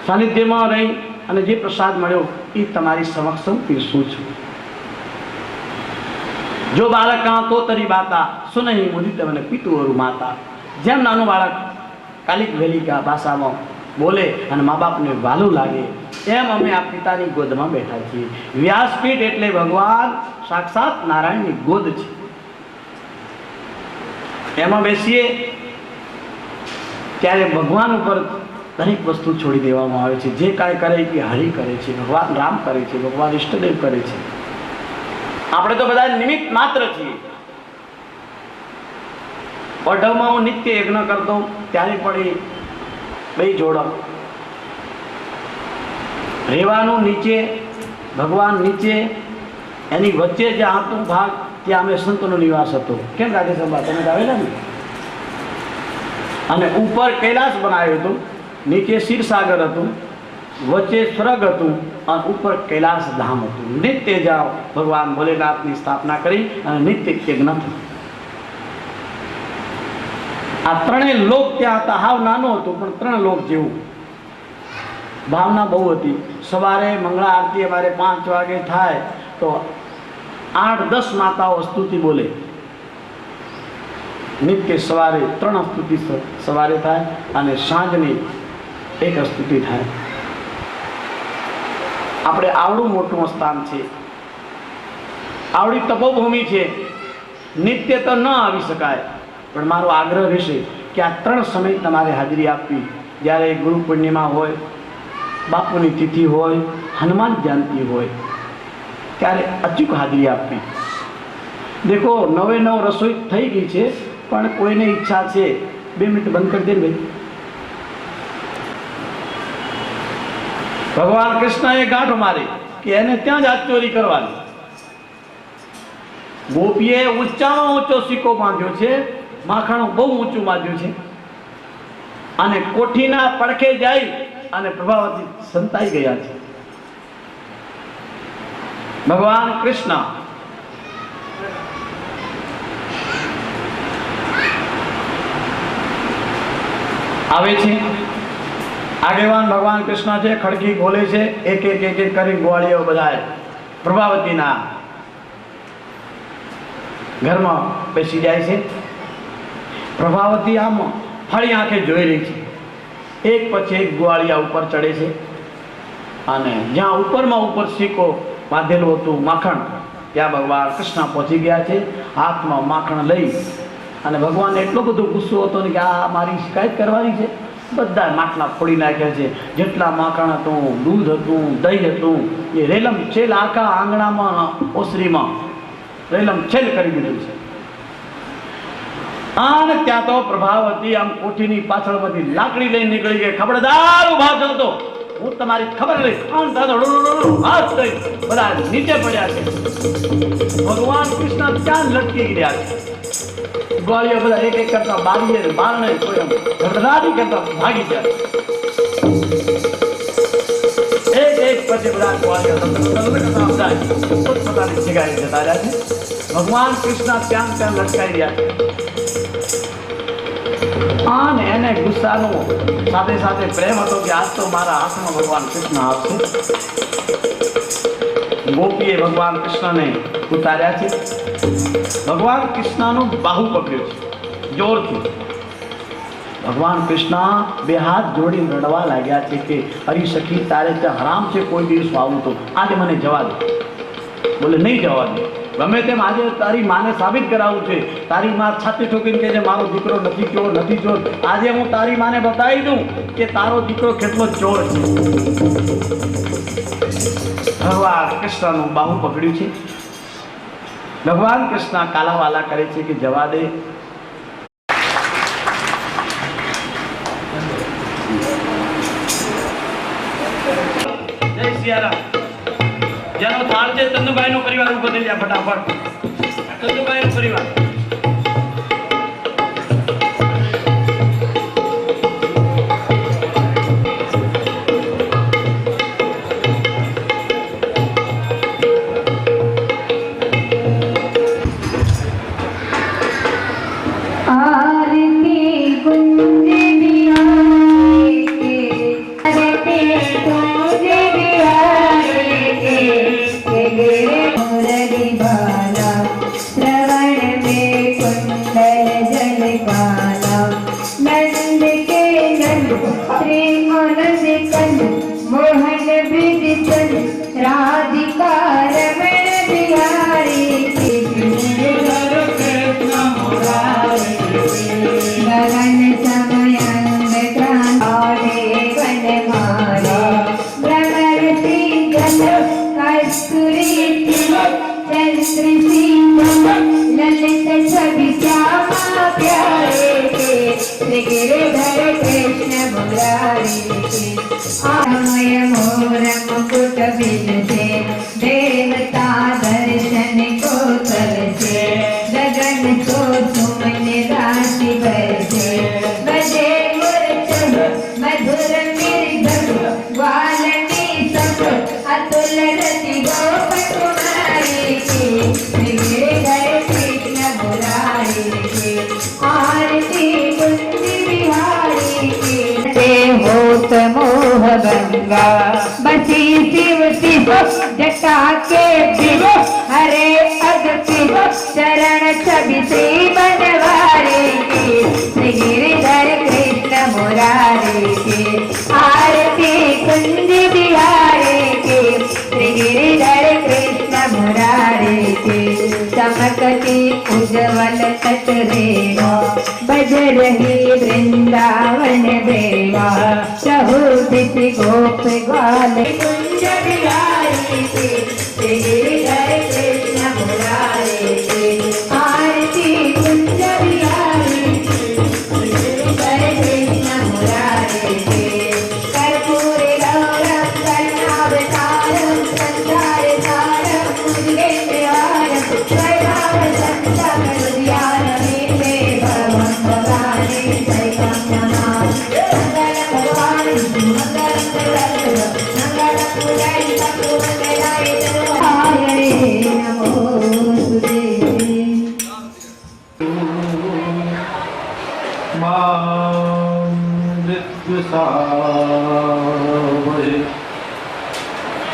S1: સાનિધ્યમાં રહી અને જે પ્રસાદ મળ્યો એ તમારી સમક્ષ હું પીરસું છું. જો બાળકા તો તરી બાતા સુનહી મુદિત મને પિતુઓરું માતા. જેમ નાનું બાળક કાલિક વેલિકા ભાષામાં બોલે અને મા બાપને વાલું લાગે એમ અમે આ પિતાની ગોદમાં બેઠા છીએ. વ્યાસપીઠ એટલે ભગવાન સાક્ષાત નારાયણની ગોદ છે. એમાં બેસીએ ત્યારે ભગવાન ઉપર દરેક વસ્તુ છોડી દેવામાં આવે છે. જે કાંઈ કરે એ હરિ કરે છે, ભગવાન રામ કરે છે, ભગવાન ઈષ્ટદેવ કરે છે. આપણે તો બધા નિમિત્ત માત્ર છીએ. ઓઢવમાં હું નિત્ય યજ્ઞ કરતો ત્યારે પણ એ બે જોડો રહેવાનું નીચે, ભગવાન નીચે, એની વચ્ચે જે આટલું ભાગ ત્યાં અમે સંતનો નિવાસ હતો. કેમ રાધે સભા તમે આવેલા ને? અને ઉપર કૈલાસ બનાવ્યું હતું, નીચે ક્ષીરસાગર હતું, વચ્ચે સ્વર્ગ હતું અને ઉપર કૈલાસ ધામ હતું. નિત્ય જાઓ ભગવાન ભોલેનાથની સ્થાપના કરી અને નિત્ય યજ્ઞ થયું. આ ત્રણેય લોક ત્યાં હતા. હાવ નાનું હતું પણ 3 લોક જેવું. ભાવના બહુ હતી. સવારે મંગળા આરતી અમારે 5 વાગે થાય તો 8-10 માતાઓ સ્તુતિ બોલે. નિત્ય સવારે 3 સ્તુતિ સવારે થાય અને સાંજની 1 સ્તુતિ થાય. આપણે આવડું મોટું સ્થાન છે, આવડી તપોભૂમિ છે. નિત્ય તો ન આવી શકાય પણ મારો આગ્રહ રહેશે કે આ 3 સમય તમારે હાજરી આપવી. જ્યારે ગુરુ પૂર્ણિમા હોય, બાપુની તિથિ હોય, હનુમાન જયંતિ હોય ત્યારે અચૂક હાજરી આપવી. દેખો 9 રસોઈ થઈ ગઈ છે પણ કોઈને ઈચ્છા છે 2 મિનિટ બંધ કરી દે ને ભાઈ. ભગવાન કૃષ્ણએ ગાંઠ મારી કે એને ત્યાં જ હાથ ચોરી કરવાની. ગોપીએ ઊંચામાં ઊંચો સિક્કો બાંધ્યો છે, માખણ બહુ ઊંચું બાંધ્યું છે અને કોઠીના પડખે જઈ અને પ્રભાવતી સંતાઈ ગયા છે. ભગવાન કૃષ્ણ આવે છે. આગેવાન ભગવાન કૃષ્ણ છે. ખડકી ખોલે છે. એક કરી ગોવાળીઓ બધા પ્રભાવતીના ઘરમાં બેસી જાય છે. પ્રભાવતી આમ ફળી આંખે જોઈ રહી છે. એક પછી એક ગોવાળિયા ઉપર ચડે છે અને જ્યાં ઉપરમાં ઉપર સિક્કો બાંધેલું હતું માખણ, ત્યાં ભગવાન કૃષ્ણ પહોંચી ગયા છે. હાથમાં માખણ લઈ અને ભગવાનને એટલો બધો ગુસ્સો હતો ને કે આ મારી શિકાયત કરવાની છે. બધા માટલા ફોડી નાખ્યા છે. જેટલા માખણ હતું, દૂધ હતું, દહીં હતું, એ રેલમ છેલ આખા આંગણામાં ઓસરીમાં રેલમ છેલ કરી દીધું છે. અને ત્યાં તો પ્રભાવતી આમ કોઠીની પાછળમાંથી લાકડી લઈને નીકળી ગઈ. ખબરદાર ઉભા થયો તો હું તમારી ખબર લઈ હાથ દઈ બધા નીચે પડ્યા છે. ભગવાન કૃષ્ણ ત્યાં લટકી ગયા છે. ગોળીઓ બધા એક કરતા બારીએ બારણે કોઈ ધડધડાટી કરતા ભાગી જાય. એક પછી બધા ગોળીઓ પોતપોતાની જગ્યાએ જતા રહ્યા છે. ભગવાન કૃષ્ણ ત્યાં લટકાઈ રહ્યા છે અને એને ગુસ્સાનો સાથે સાથે પ્રેમ હતો કે આજ તો મારા હાથમાં ભગવાન કૃષ્ણ આવશે. ગોપીએ ભગવાન કૃષ્ણને ઉતાર્યા છે. ભગવાન કૃષ્ણનું બાહુ પકડ્યો છે જોરથી. ભગવાન કૃષ્ણ 2 હાથ જોડીને રડવા લાગ્યા છે કે હરી સખી તારે ત્યાં હરામ છે કોઈ દિવસ આવું તો આજે મને જવા દે. બોલે નહીં જવા દે. ગમે તેમ આજે તારી માને સાબિત કરાવવું છે. તારી માં છાતી ઠોકીને કહે છે મારો દીકરો નથી ચોર, નથી ચોર. આજે હું તારી માને બતાવી દઉં કે તારો દીકરો કેટલો ચોર છે. ભગવાન કૃષ્ણનું બાહુ પકડ્યું છે. ભગવાન કૃષ્ણ કાલાવાલા કરે છે કે જવા દે. જય સિયારામ. જેનો થાળ છે ચંદુભાઈ નો પરિવાર ઉભો થઈ જાય ફટાફટ. ચંદુભાઈ નો પરિવાર
S2: आरती कुंज में आए के करते मुकुट बिलसे देवता दर्शन को तरसे गगन को सुमन राशि बरसे बजे मूर्छन मधुर मृदंग ग्वालनी सब अतुल रति गोप कुमारी के गिरिधर कृष्ण मुरारी के आरती कुंज बिहारी के होत मोह गंगा बसी शिव शिव जटा के शिव हरे अगति चरण छवि श्री बनवारी के श्री गिरिधर कृष्ण मुरारी के आरती कुंज बिहारी के श्री गिरिधर कृष्ण मुरारी के चमकती उज्ज्वल तट रेवा बज रही वृंदावन देवा चहुदिति गोप ग्वाल कुंज बिहारी के श्री गिरिधर कृष्ण मुरारी के आरती कुंज बिहारी के श्री गिरिधर कृष्ण मुरारी के कर्पूर गौरम करुणावतारम संसारसारम मुनिगेन्द्रहारम स्वभाव संतम हृदयानमे भवं भवानी सैकं नमामि मंगलम भगवान मंगलम देवदेव मंगलम पूजयितं पूजयाय हरे नमोस्तुते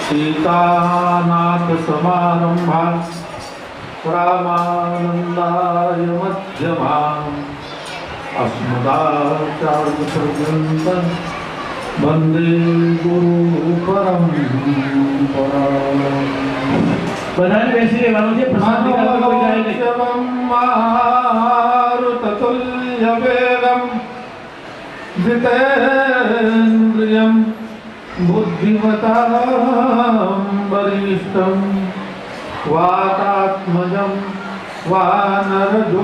S4: सीतानाथ समारंभा रामानंदाय मध्यमाम् अस्मदाचार्यपर्यन्तं वन्दे गुरु परम्पराम्।
S1: બધાને બેસી રહેવાનું છે. પ્રસાદ નીકળતો કોઈ જાય નહીં.
S4: मारुततुल्यवेगं जितेन्द्रियं बुद्धिमतां वरिष्ठं वातात्मजं वानरदूतमुख्यं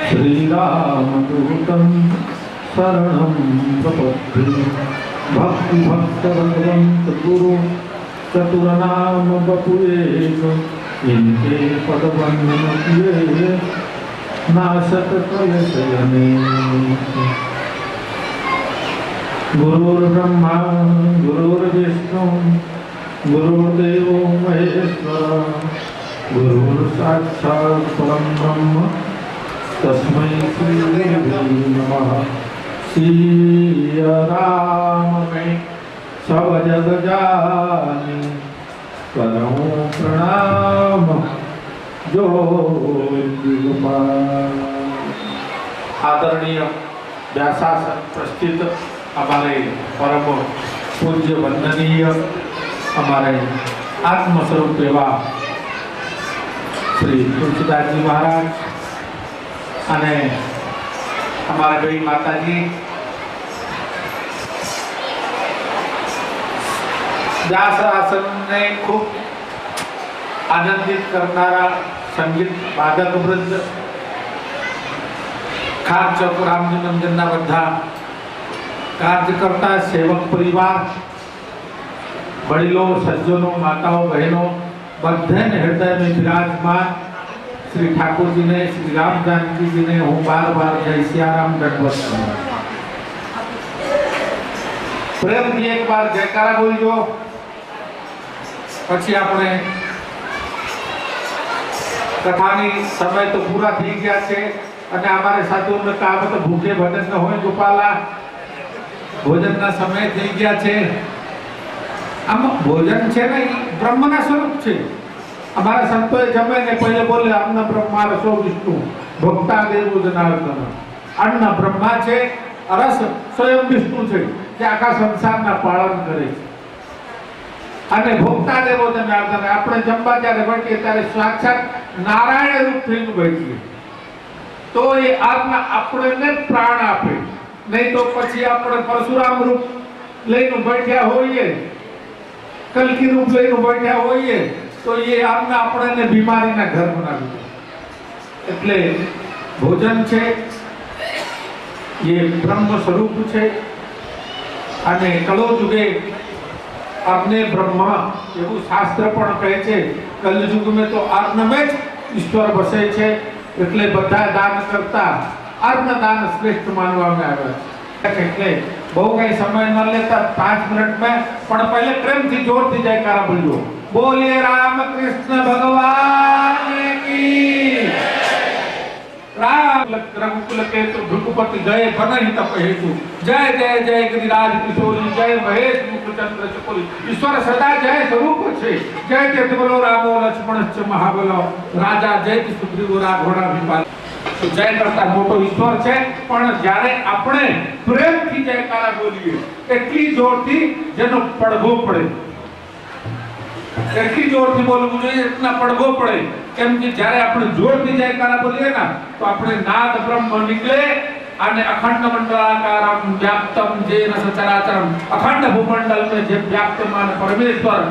S4: श्रीरामदूतं शरणं प्रपद्ये। भक्तिभक्तभगवन्त गुरु चतुरनाम बपुएक इनके पद वंदन किए नाशक कलशयने। गुरुर्ब्रह्मा गुरुर्विष्णु गुरुर्देवो महेश्वर गुरुर्साक्षात् परं ब्रह्म तस्मै श्री गुरुवे नमः। सिया राम में सब जग जानी करूं प्रणाम जो आदरणीय व्यासासन प्रस्थित हमारे परम पूज्य वंदनीय हमारे आत्मस्वरूप एवं श्री तुलसीदास जी महाराज અને हमारे भाई माताजी व्यास आसन ने खूब आनंदित करनारा संगीत वादक वृंद खास चौक रामजी मंदिરના બધા कार्यकर्ता सेवक परिवार वडीलों सज्जनों माताओं बहनों बधाने हृदय में विराजमान श्री ठाकुर जी ने श्री राम जानकी जी ने हूँ बार बार जय सियाराम दंडवत करूं। प्रेम की एक बार जयकारा बोलજો પછી આપણે કથાની સમય તો પૂરા થઈ ગયા છે અને અમારે સાથોને કામ તો ભૂખે ભજન ન હોય ગોપાલા ભોજનના સમય થઈ ગયા છે। આમ ભોજન છે ને બ્રહ્મના સ્વરૂપ છે। हमारा संतों जमे ने पहले बोले अन्न ब्रह्मा रसो विष्णु भोक्ता देवो जनार्दन। अन्न ब्रह्मा छे रस स्वयं विष्णु छे जे आखा संसारना पालन करे छे અને ભોક્તા દેવો જનાર્દન। આપણે જમવા જ્યારે બેઠીએ ત્યારે સાક્ષાત નારાયણ રૂપ થઈને બેઠીએ તો એ આજ્ઞા આપણને પ્રાણ આપે, નહીં તો પછી આપણે પરશુરામ રૂપ લઈને બેઠ્યા હોઈએ, કલકી રૂપ લઈને બેઠ્યા હોઈએ तो ये आपने अपने बीमारी ना घर बनावी दे। એટલે ભોજન છે ये ब्रह्म स्वरूप છે। અને કળો યુગે અગ્ને બ્રહ્મા એવું શાસ્ત્ર પણ કહે છે. કલયુગ में તો અર્ણ में જ ઈશ્વર વસે છે. એટલે બધા દાન કરતા અર્ણ દાન શ્રેષ્ઠ માનવામાં આવે છે. એટલે બહુ કઈ સમય ન લેતા 5 મિનિટ में પણ પહેલે પ્રેમથી જોરથી જયકારા બોલજો. બોલીએ રામકૃષ્ણ ભગવાન કી राम रघुकुल केतु भृगुपति जय बनहि तप हेतु जय जय जय गिरिराज किशोरी जय महेश मुकुचंद्र चकुरी ईश्वर सदा जय स्वरूप छे. जय जय बोलो रामो लक्ष्मणश्च महाबलो राजा जय सुग्रीव राघोड़ा विपाल. तो जय करता मोटो ईश्वर છે પણ જ્યારે આપણે પ્રેમથી જયકારા બોલીએ એટલી જોરથી જેનો પડઘો પડે એટલી જોરથી બોલવું જોઈએ એટલા પડઘો પડે. કેમ કે જ્યારે આપણે જોરથી જયકારા બોલીએ ને તો આપણે નાદ બ્રહ્મ નીકળે અને અખંડ મંડલાકારમ વ્યાપ્તમ જેન સચરાચરમ અખંડ ભૂમંડલ में જે વ્યાપ્તમાન પરમેશ્વર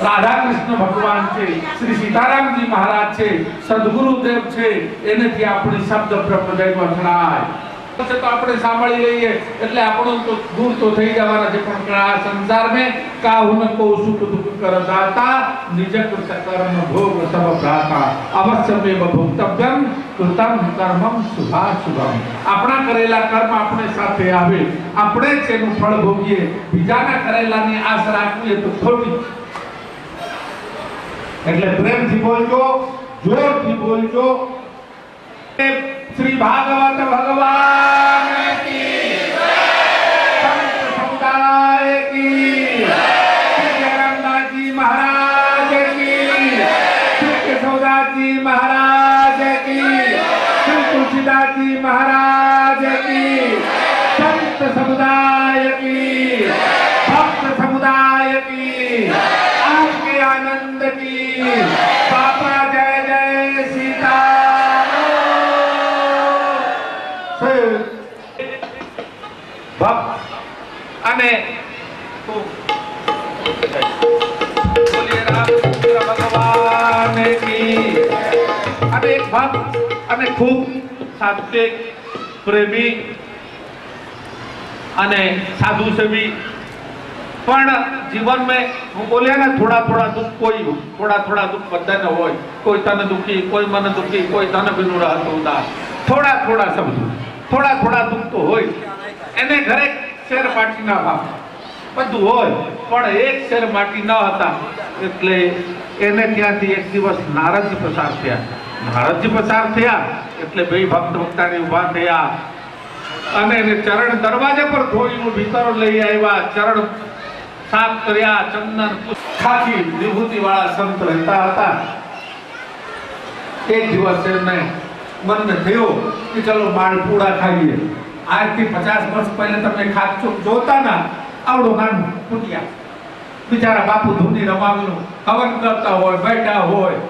S4: રાધા કૃષ્ણ ભગવાન છે, શ્રી સીતારામજી મહારાજ છે, સદગુરુદેવ છે, એનેથી આપણી શબ્દ બ્રહ્મ જયમાં અથડાય તો આપણે સાંભળી લઈએ એટલે આપણો તો દૂર તો થઈ જવાના છે. પણ આ સંસારમાં કાહુન કો સુખ દુઃખ કર દાતા નિજ કૃત કર્મ ભોગ સબ ભ્રાતા અવશ્યમેવ ભોક્તવ્યમ કૃતમ કર્મમ શુભાશુભમ. આપણા કરેલા કર્મ આપણે સાથે આવે, આપણે જ એનું ફળ ભોગીએ. બીજાના કરેલાની આશ રાખીએ તો ખોટી. એટલે પ્રેમથી બોલજો, જોરથી બોલજો. श्री भागवत भगवान की संत समुदाय की जगन्नाथ जी महाराज की श्री केशवदास जी महाराज की श्री तुलसीदास जी महाराज की संत समुदाय की भक्त समुदाय की आपके आनंद की. बापा जय जय सीता અને બોલીએ રામચંદ્ર ભગવાન કી. અને એક ભક્ત અને ખૂબ સાત્વિક પ્રેમી અને સાધુ સેવી પણ જીવન में હું બોલ્યા ને થોડા થોડા દુઃખ કોઈ થોડા દુઃખ બધાને હોય. કોઈ તન દુઃખી, કોઈ મન દુઃખી, કોઈ ધન બિનું રહેતો ઉદાસ. થોડા થોડા દુઃખ તો હોય. એને ઘરે શેર માટીના ભાવ બધું હોય પણ એક શેર માટી ન હતા. એટલે એને ત્યાંથી એક દિવસ નારદજી પસાર થયા. એટલે બે ભક્ત ભક્તાની ઉભા થયા અને એને ચરણ દરવાજે પર ધોઈને ભીતર લઈ આવ્યા. ચરણ સાફ કર્યા. ચંદન ખાખી વિભૂતિ વાળા સંત રહેતા હતા. એક દિવસ એમને મનને થયો કે ચલો માલપુડા ખાઈએ. આજથી 50 વર્ષ પહેલા તમે ખાચો જોતા ના આવડો નાનું કુટિયા બિચારા બાપુ ધૂની રમાવીનું હવન કરતા હોય, બેઠા હોય.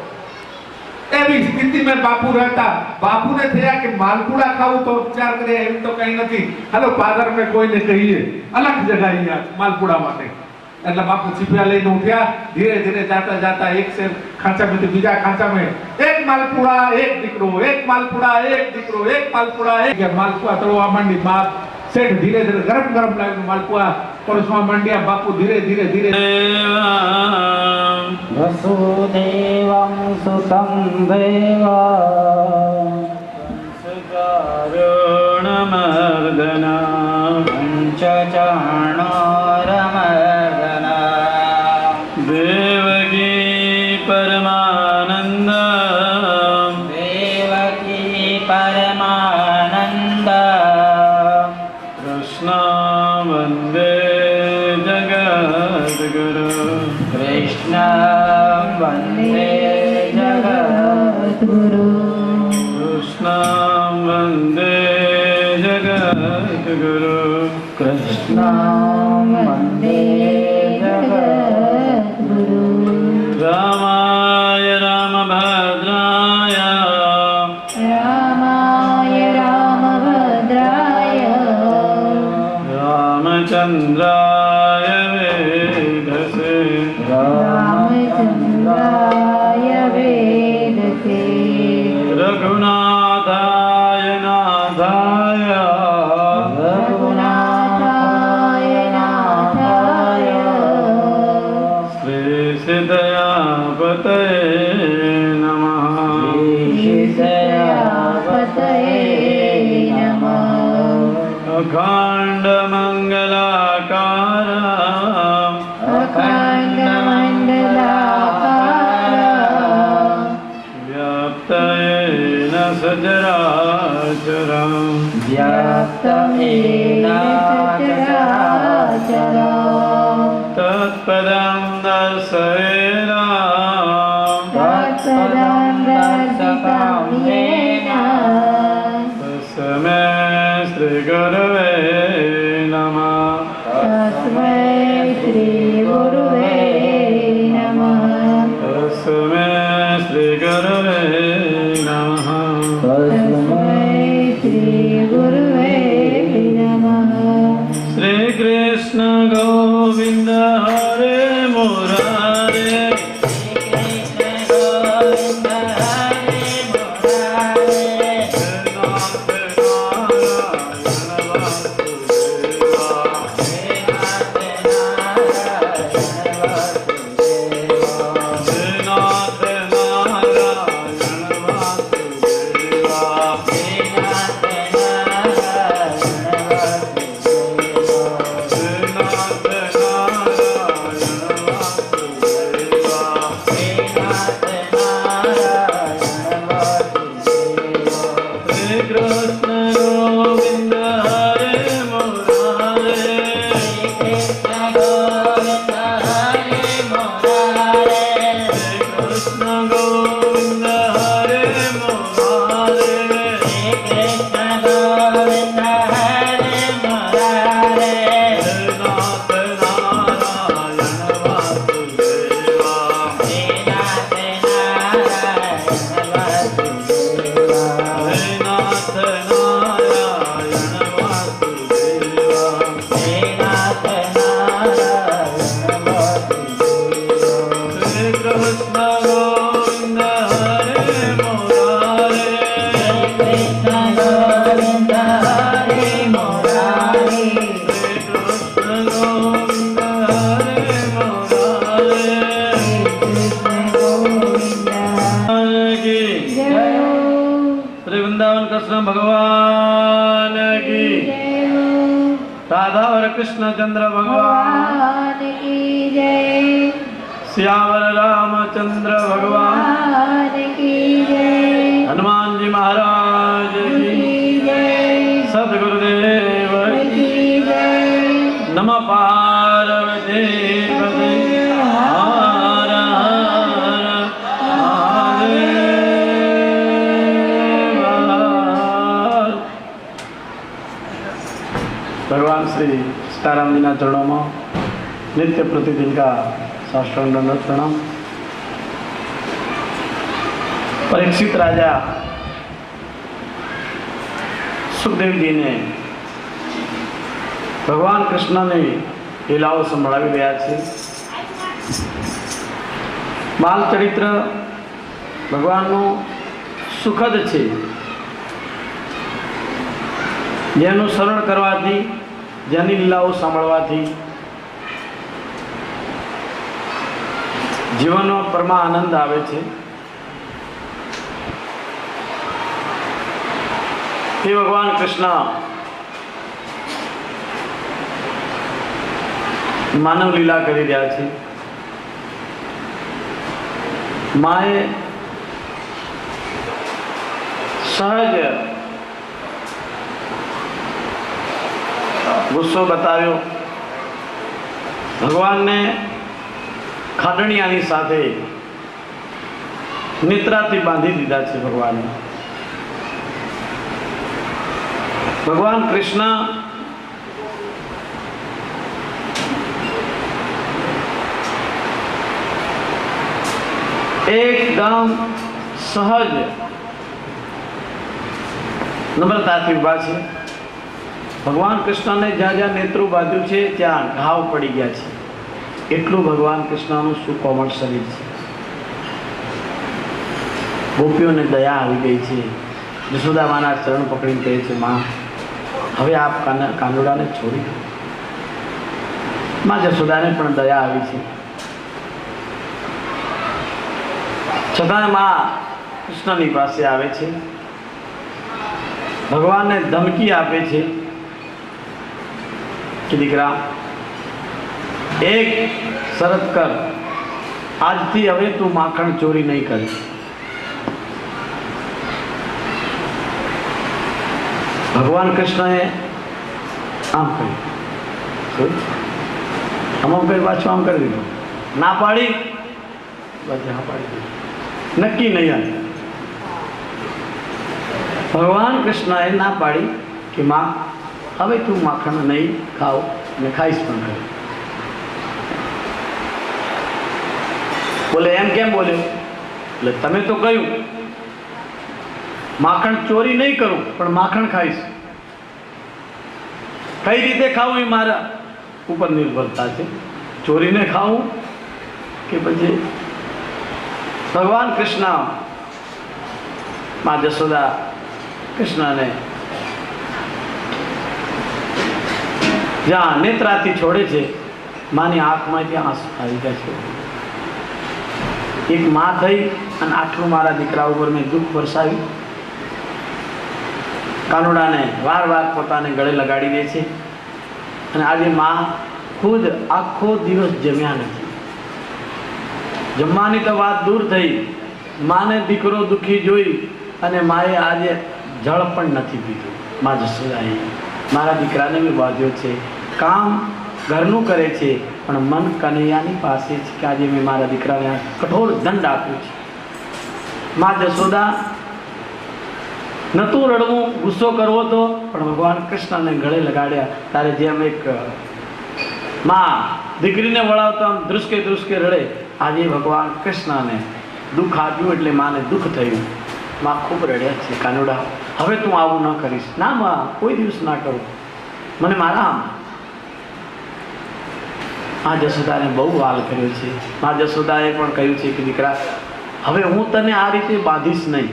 S4: એવી સ્થિતિમાં બાપુ રહેતા. બાપુને થયા કે માલપુડા ખાવું તો વિચાર કરીએ એમ તો કઈ નથી. હાલો પાદર મેં કોઈને કહીએ અલગ જગાઈએ માલપુડા માટે. એટલે બાપુ ચીપિયા લઈને ઉઠ્યા. ધીરે ધીરે જાતા એક શેર ખાંચામાંથી બીજા ખાંચામાં એક માલપુડા એક દીકરો, એક માલપુડા એક દીકરો, એક માલપુડા એક માલપુડા તળવા માંડી. બાપ શેઠ ધીરે ધીરે ગરમ લાગ્યું માલપુડા પરસવા માંડ્યા. બાપુ ધીરે ધીરે
S3: વસુદેવં સુતં દેવા કારુણમર્દના પંચચાણોરમર્દના દેવકી પરમાનંદ કૃષ્ણ વંદે જગદગુરુ.
S2: કૃષ્ણ વંદે જગદ્ગુરુ.
S3: કૃષ્ણ વંદે જગદગુરુ.
S2: કૃષ્ણ વંદે જગદ્ગુરુ.
S3: રામાય રામભદ્રાય
S2: રામાય રામભદ્રાય
S3: રામચંદ્રાય વેદસે
S2: રામચંદ્રાય વેદસે
S3: રઘુનાથાય નાથાય
S2: રઘુનાથાય
S3: अखण्डमङ्गलाकारम्
S2: अखण्डमण्डलाकारम्
S3: व्याप्तेन सचराचरम्
S2: व्याप्तमेन सचराचरम्
S3: तत्पदं दर्शयेन
S2: तत्पदं दर्शितं येन
S3: तस्मै श्रीगुरवे नमः।
S2: तस्मै श्रीगुरुवे नमः।
S3: तस्मै श्रीगुरवे नमः।
S2: तस्मै श्रीगुरुवे नमः।
S3: श्रीकृष्ण गोविन्द हरे मुरारे भगवान की राधा और कृष्ण चंद्र भगवान
S2: की जय।
S3: श्यावर रामचंद्र भगवान
S2: की जय।
S3: हनुमान जी महाराज की
S2: जय।
S3: सदगुरुदेव
S2: की जय।
S3: नमः पार्वती पते हर हर महादेव। भगवान श्री सीताराम जी ना चरणों में नित्य प्रतिदिन का साष्टांग दंडवत प्रणाम। परीक्षित राजा सुखदेव जी ने भगवान कृष्ण ने लीलाओं संभळावी રહ્યા છે। બાલ ચરિત્ર ભગવાનનું સુખદ છે, જેનું સ્મરણ કરવાથી, જેની લીલાઓ સાંભળવાથી જીવનનો પરમા આનંદ આવે છે। हे भगवान कृष्ण मानव लीला કરી રહ્યા છે। માએ સહજ ગુસ્સો બતાવ્યો। ભગવાનને ખાડણિયાની સાથે નિદ્રાથી બાંધી દીધા છે। भगवान कृष्ण एकदम सहज नम्रताथी उभा छे। भगवान कृष्ण ने ज्यां ज्यां नेत्रों बांध्यु छे त्यां घाव पड़ी गया छे। एटलुं भगवान कृष्णनुं सुकोमल शरीर छे। गोपीओने दया आवी गई छे। यशोदा माना चरण पकड़ीने कहे छे, मां हवे आप कानुडाने छोड़ी दो। मां यशोदाने पण दया आवी छे, छतां मां कृष्णनी पासे आवे छे। भगवान ने धमकी आपे छे કે દીકરા એક શરત કર, આજથી હવે તું માખણ ચોરી નહીં કરીશ. ભગવાન કૃષ્ણએ આમ કર્યું, આમ કરી પાછું આમ કરી દીધું, ના પાડી પછી હા પાડી દીધું, નક્કી નહીં આવે. ભગવાન કૃષ્ણએ ના પાડી કે માં હવે તું માખણ નહીં ખાવ અને ખાઈશ પણ કરી. બોલે એમ કેમ બોલ્યો? એટલે તમે તો કહ્યું માખણ ચોરી નહીં કરું પણ માખણ ખાઈશ. કઈ રીતે ખાવું એ મારા ઉપર નિર્ભરતા છે, ચોરીને ખાવું કે પછી. ભગવાન કૃષ્ણ માં જશોદા કૃષ્ણને જ્યાં નેત્રાથી છોડે છે, માની આંખમાંથી આંસુ આવી જાય છે. એક માં થઈ અને આટલું મારા દીકરા ઉપર મેં દુઃખ વરસાવ્યું. કાનુડાને વાર વાર પોતાને ગળે લગાડી દે છે અને આજે માં ખુદ આખો દિવસ જમ્યા નથી. જમવાની તો વાત દૂર થઈ, માને દીકરો દુઃખી જોઈ અને માએ આજે જળ પણ નથી પીધું. માં જશોદાએ મારા દીકરાને બી બાંધ્યો છે, કામ ઘરનું કરે છે પણ મન કનૈયાની પાસે છે કે આજે મેં મારા દીકરાને આ કઠોર દંડ આપ્યો છે. માં જશોદા નતું રડવું, ગુસ્સો કરવો તો પણ ભગવાન કૃષ્ણને ગળે લગાડ્યા. ત્યારે જેમ એક માં દીકરીને વળાવતો આમ ધ્રુસકે ધ્રુસકે રડે, આજે ભગવાન કૃષ્ણને દુઃખ આપ્યું એટલે માને દુઃખ થયું. માં ખૂબ રડ્યા છે, કાનુડા હવે તું આવું ન કરીશ. ના માં, કોઈ દિવસ ના કરું, મને મારા આ જશોદાને બહુ વાલ કર્યો છે. મા જશોદાએ પણ કહ્યું છે કે દીકરા હવે હું તને આ રીતે બાંધીશ નહીં.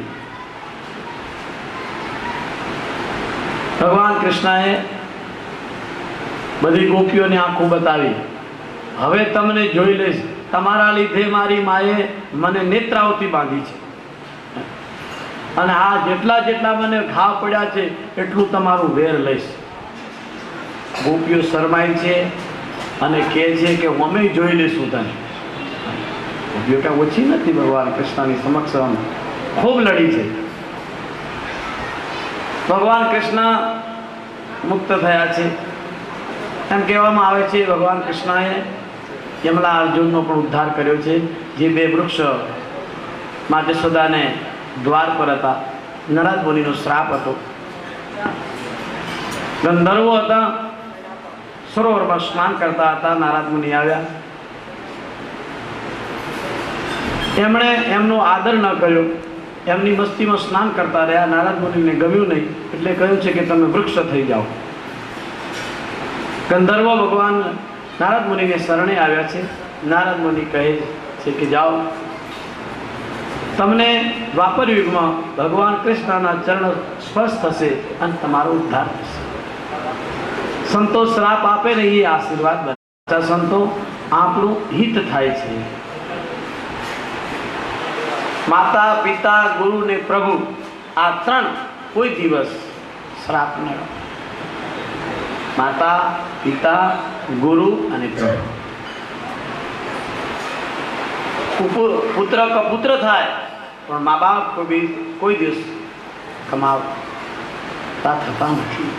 S3: ભગવાન કૃષ્ણએ બધી ગોપીઓને આંખો બતાવી, હવે તમને જોઈ લઈશ, તમારા લીધે મારી માએ મને નેત્રાઓથી બાંધી છે અને આ જેટલા જેટલા મને ઘા પડ્યા છે એટલું તમારું વેર લઈશ. ગોપીઓ શરમાય છે અને કહે છે કે અમે જોઈ લઈશું તને. ગોપીઓ કાંઈ ઓછી નથી ભગવાન કૃષ્ણની સમક્ષ ખૂબ લડી છે. ભગવાન કૃષ્ણ મુક્ત થયા છે એમ કહેવામાં આવે છે. ભગવાન કૃષ્ણએ યમલા અર્જુનનો પણ ઉદ્ધાર કર્યો છે. જે બે વૃક્ષ મા જશોદાને દ્વાર પર હતા, નરદ મુનિનો શ્રાપ હતો. ગંધર્વો હતા, સરોવરમાં સ્નાન કરતા હતા. નારદ મુનિ આવ્યા, એમણે એમનો આદર ન કર્યો, એમની મસ્તીમાં સ્નાન કરતા રહ્યા. નારદ મુનિને ગમ્યું નહીં એટલે કહ્યું છે કે તમે વૃક્ષ થઈ જાઓ. ગંધર્વો ભગવાન નારદ મુનિને શરણે આવ્યા છે. નારદ મુનિ કહે છે કે જાઓ, તમને દ્વાપર યુગમાં ભગવાન કૃષ્ણના ચરણ સ્પર્શ થશે અને તમારો ઉદ્ધાર થશે. સંતો શ્રાપ આપે ને એ આશીર્વાદ બને. સંતો આપણું હિત થાય છે. માતા, પિતા, ગુરુ ને પ્રભુ, આ ત્રણ કોઈ દિવસ શ્રાપ ન. માતા, પિતા, ગુરુ અને પ્રભુ. પુત્ર કપુત્ર થાય પણ મા બાપ કોઈ દિવસ કમાવતા થતા નથી.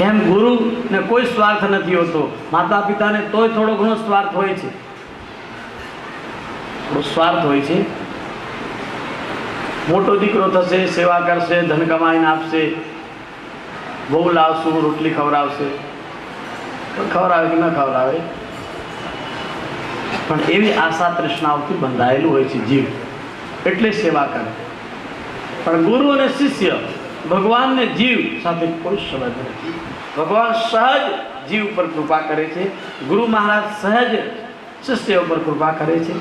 S3: એમ ગુરુને કોઈ સ્વાર્થ નથી હોતો, માતા પિતાને તોય થોડો ઘણો સ્વાર્થ હોય છે, થોડો સ્વાર્થ હોય છે. મોટો દીકરો થશે, સેવા કરશે, ધન કમાઈને આપશે, બહુ લાવશું, રોટલી ખવડાવશે, પણ ખવડાવે કે ન ખવડાવે પણ એવી આશા તૃષ્ણાઓથી બંધાયેલું હોય છે જીવ, એટલે સેવા કરે. પણ ગુરુ અને શિષ્ય, ભગવાનને જીવ સાથે કોઈ સંબંધ નથી. ભગવાન સહજ જીવ પર કૃપા કરે છે, ગુરુ મહારાજ સહજ શિષ્ય ઉપર કૃપા કરે છે.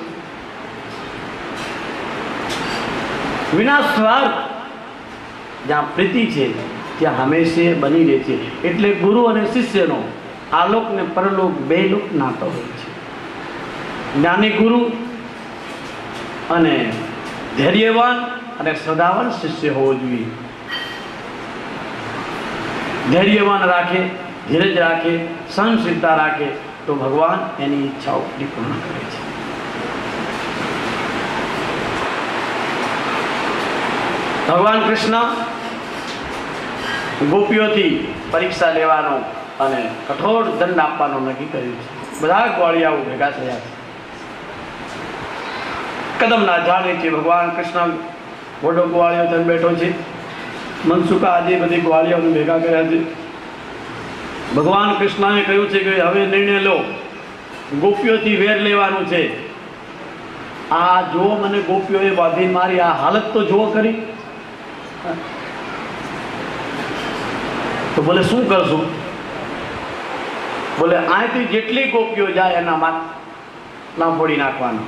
S3: વિના સ્વાર્થ જ્યાં પ્રીતિ છે ત્યાં હંમેશા બની રહે છે. એટલે ગુરુ અને શિષ્યનો આલોક ને પરલોક બે લોક નાતો હોય છે. જ્ઞાની ગુરુ અને ધૈર્યવાન અને સદાવાન શિષ્ય હોવો જોઈએ. ધૈર્યવાન રાખે, ધીરજ રાખે, સહનશીલતા રાખે તો ભગવાન એની ઈચ્છાઓ પૂર્ણ કરે છે. ભગવાન કૃષ્ણ ગોપીઓથી પરીક્ષા લેવાનો અને કઠોર દંડ આપવાનો નક્કી કર્યું છે. બધા ગ્વાળિયાઓ ભેગા થયા છે. કદમના ઝાડ નીચે ભગવાન કૃષ્ણ મોટો ગ્વાળિયો થઈને બેઠો છે. મનસુખા આજે બધી ગ્વાળિયાઓને ભેગા કર્યા છે. ભગવાન કૃષ્ણએ કહ્યું છે કે હવે નિર્ણય લો, ગોપીઓથી વેર લેવાનું છે. આ જો મને ગોપીઓએ બાંધી મારી આ હાલત તો જુઓ કરી. તો બોલે શું કરશું? બોલે અહીંથી જેટલી ગોપીઓ જાય એના માટલા ફોડી નાખવાના.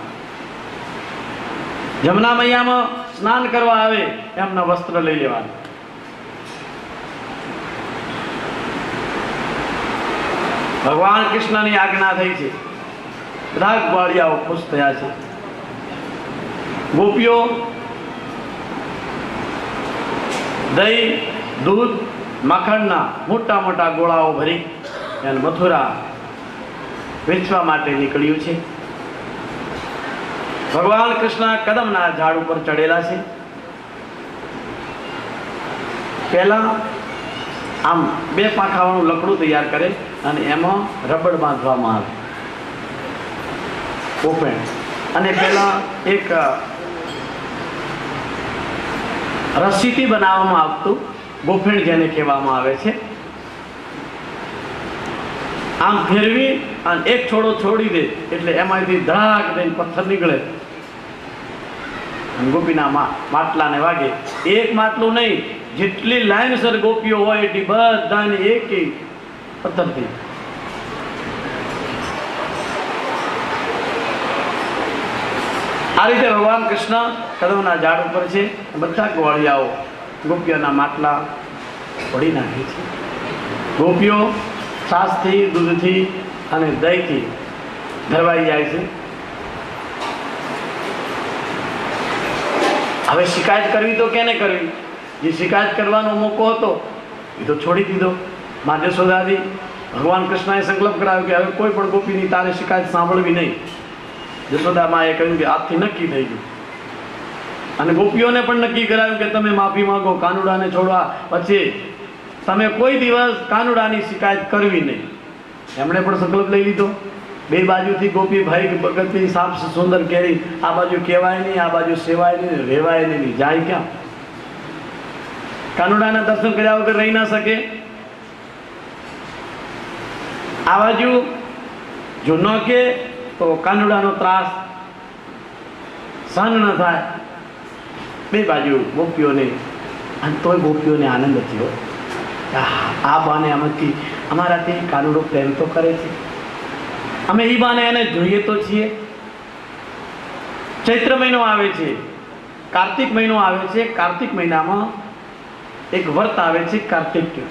S3: જમના મૈયામાં સ્નાન કરવા આવે એમના વસ્ત્ર લઈ લેવાના. ભગવાન કૃષ્ણની આજ્ઞા થઈ છે. બધા ગ્વાળિયાઓ ખુશ થયા છે. ગોપીઓ દહીં, દૂધ, માખણના મોટા મોટા ગોળાઓ ભરી અને મથુરા વેચવા માટે નીકળ્યું છે. ભગવાન કૃષ્ણ કદમના ઝાડ ઉપર ચડેલા છે. પહેલા આમ બે પાંખાવાળું લકડું તૈયાર કરે અને એમાં રબડ બાંધવામાં આવે, ઓપન. અને પહેલા એક રસ્સીથી બનાવવામાં આવતું ગોફેણ જેને કહેવામાં આવે છે, આમ ફેરવી અને એક છોડો છોડી દે એટલે એમાંથી ધડાક દઈને પથ્થર નીકળે અને ગોપીના માટલાને વાગે. એક માટલું નહીં, જેટલી લાઈનસર ગોપીઓ હોય એટલી બધાને એક એક પથ્થરથી. આ રીતે ભગવાન કૃષ્ણ કદમના ઝાડ ઉપર છે. બધા ગ્વાળિયાઓ ગોપીઓના માટલા ફોડી નાખે છે. ગોપીઓ છાશથી, દૂધથી અને દહીંથી ધરવાઈ જાય છે. હવે શિકાયત કરવી તો કેને કરવી? જે શિકાયત કરવાનો મોકો હતો એ તો છોડી દીધો. મા યશોદાજી ભગવાન કૃષ્ણએ સંકલ્પ કરાવ્યો કે હવે કોઈ પણ ગોપીની તારે શિકાયત સાંભળવી નહીં. યશોદા માએ કહ્યું કે આજથી નક્કી થઈ ગયું. અને ગોપીઓને પણ નક્કી કરાવ્યું કે તમે માફી માંગો કાનુડાને છોડવા પછી તમે કોઈ દિવસ કાનુડાની શિકાયત કરવી નહીં. એમણે પણ સંકલ્પ લઈ લીધો. બે બાજુથી ગોપી ભાઈ ભગતની સાપ સુંદર કેરી, આ બાજુ કહેવાય નહીં, આ બાજુ સેવાય નહીં, રહેવાય નહીં, જાય ક્યાં? કાનુડાના દર્શન કર્યા વગર રહી ના શકે. આ બાજુ જો ન કે તો કાનુડાનો ત્રાસ સહન ન થાય. બે બાજુ ગોપીઓને, અને તોય ગોપીઓને આનંદ થયો. આ બાને આમાંથી અમારાથી કાનુડો પ્રેમ તો કરે છે, અમે એ બાને એને જોઈએ તો છીએ. ચૈત્ર મહિનો આવે છે, કાર્તિક મહિનો આવે છે. કાર્તિક મહિનામાં એક વ્રત આવે છે કાર્તિક્ય.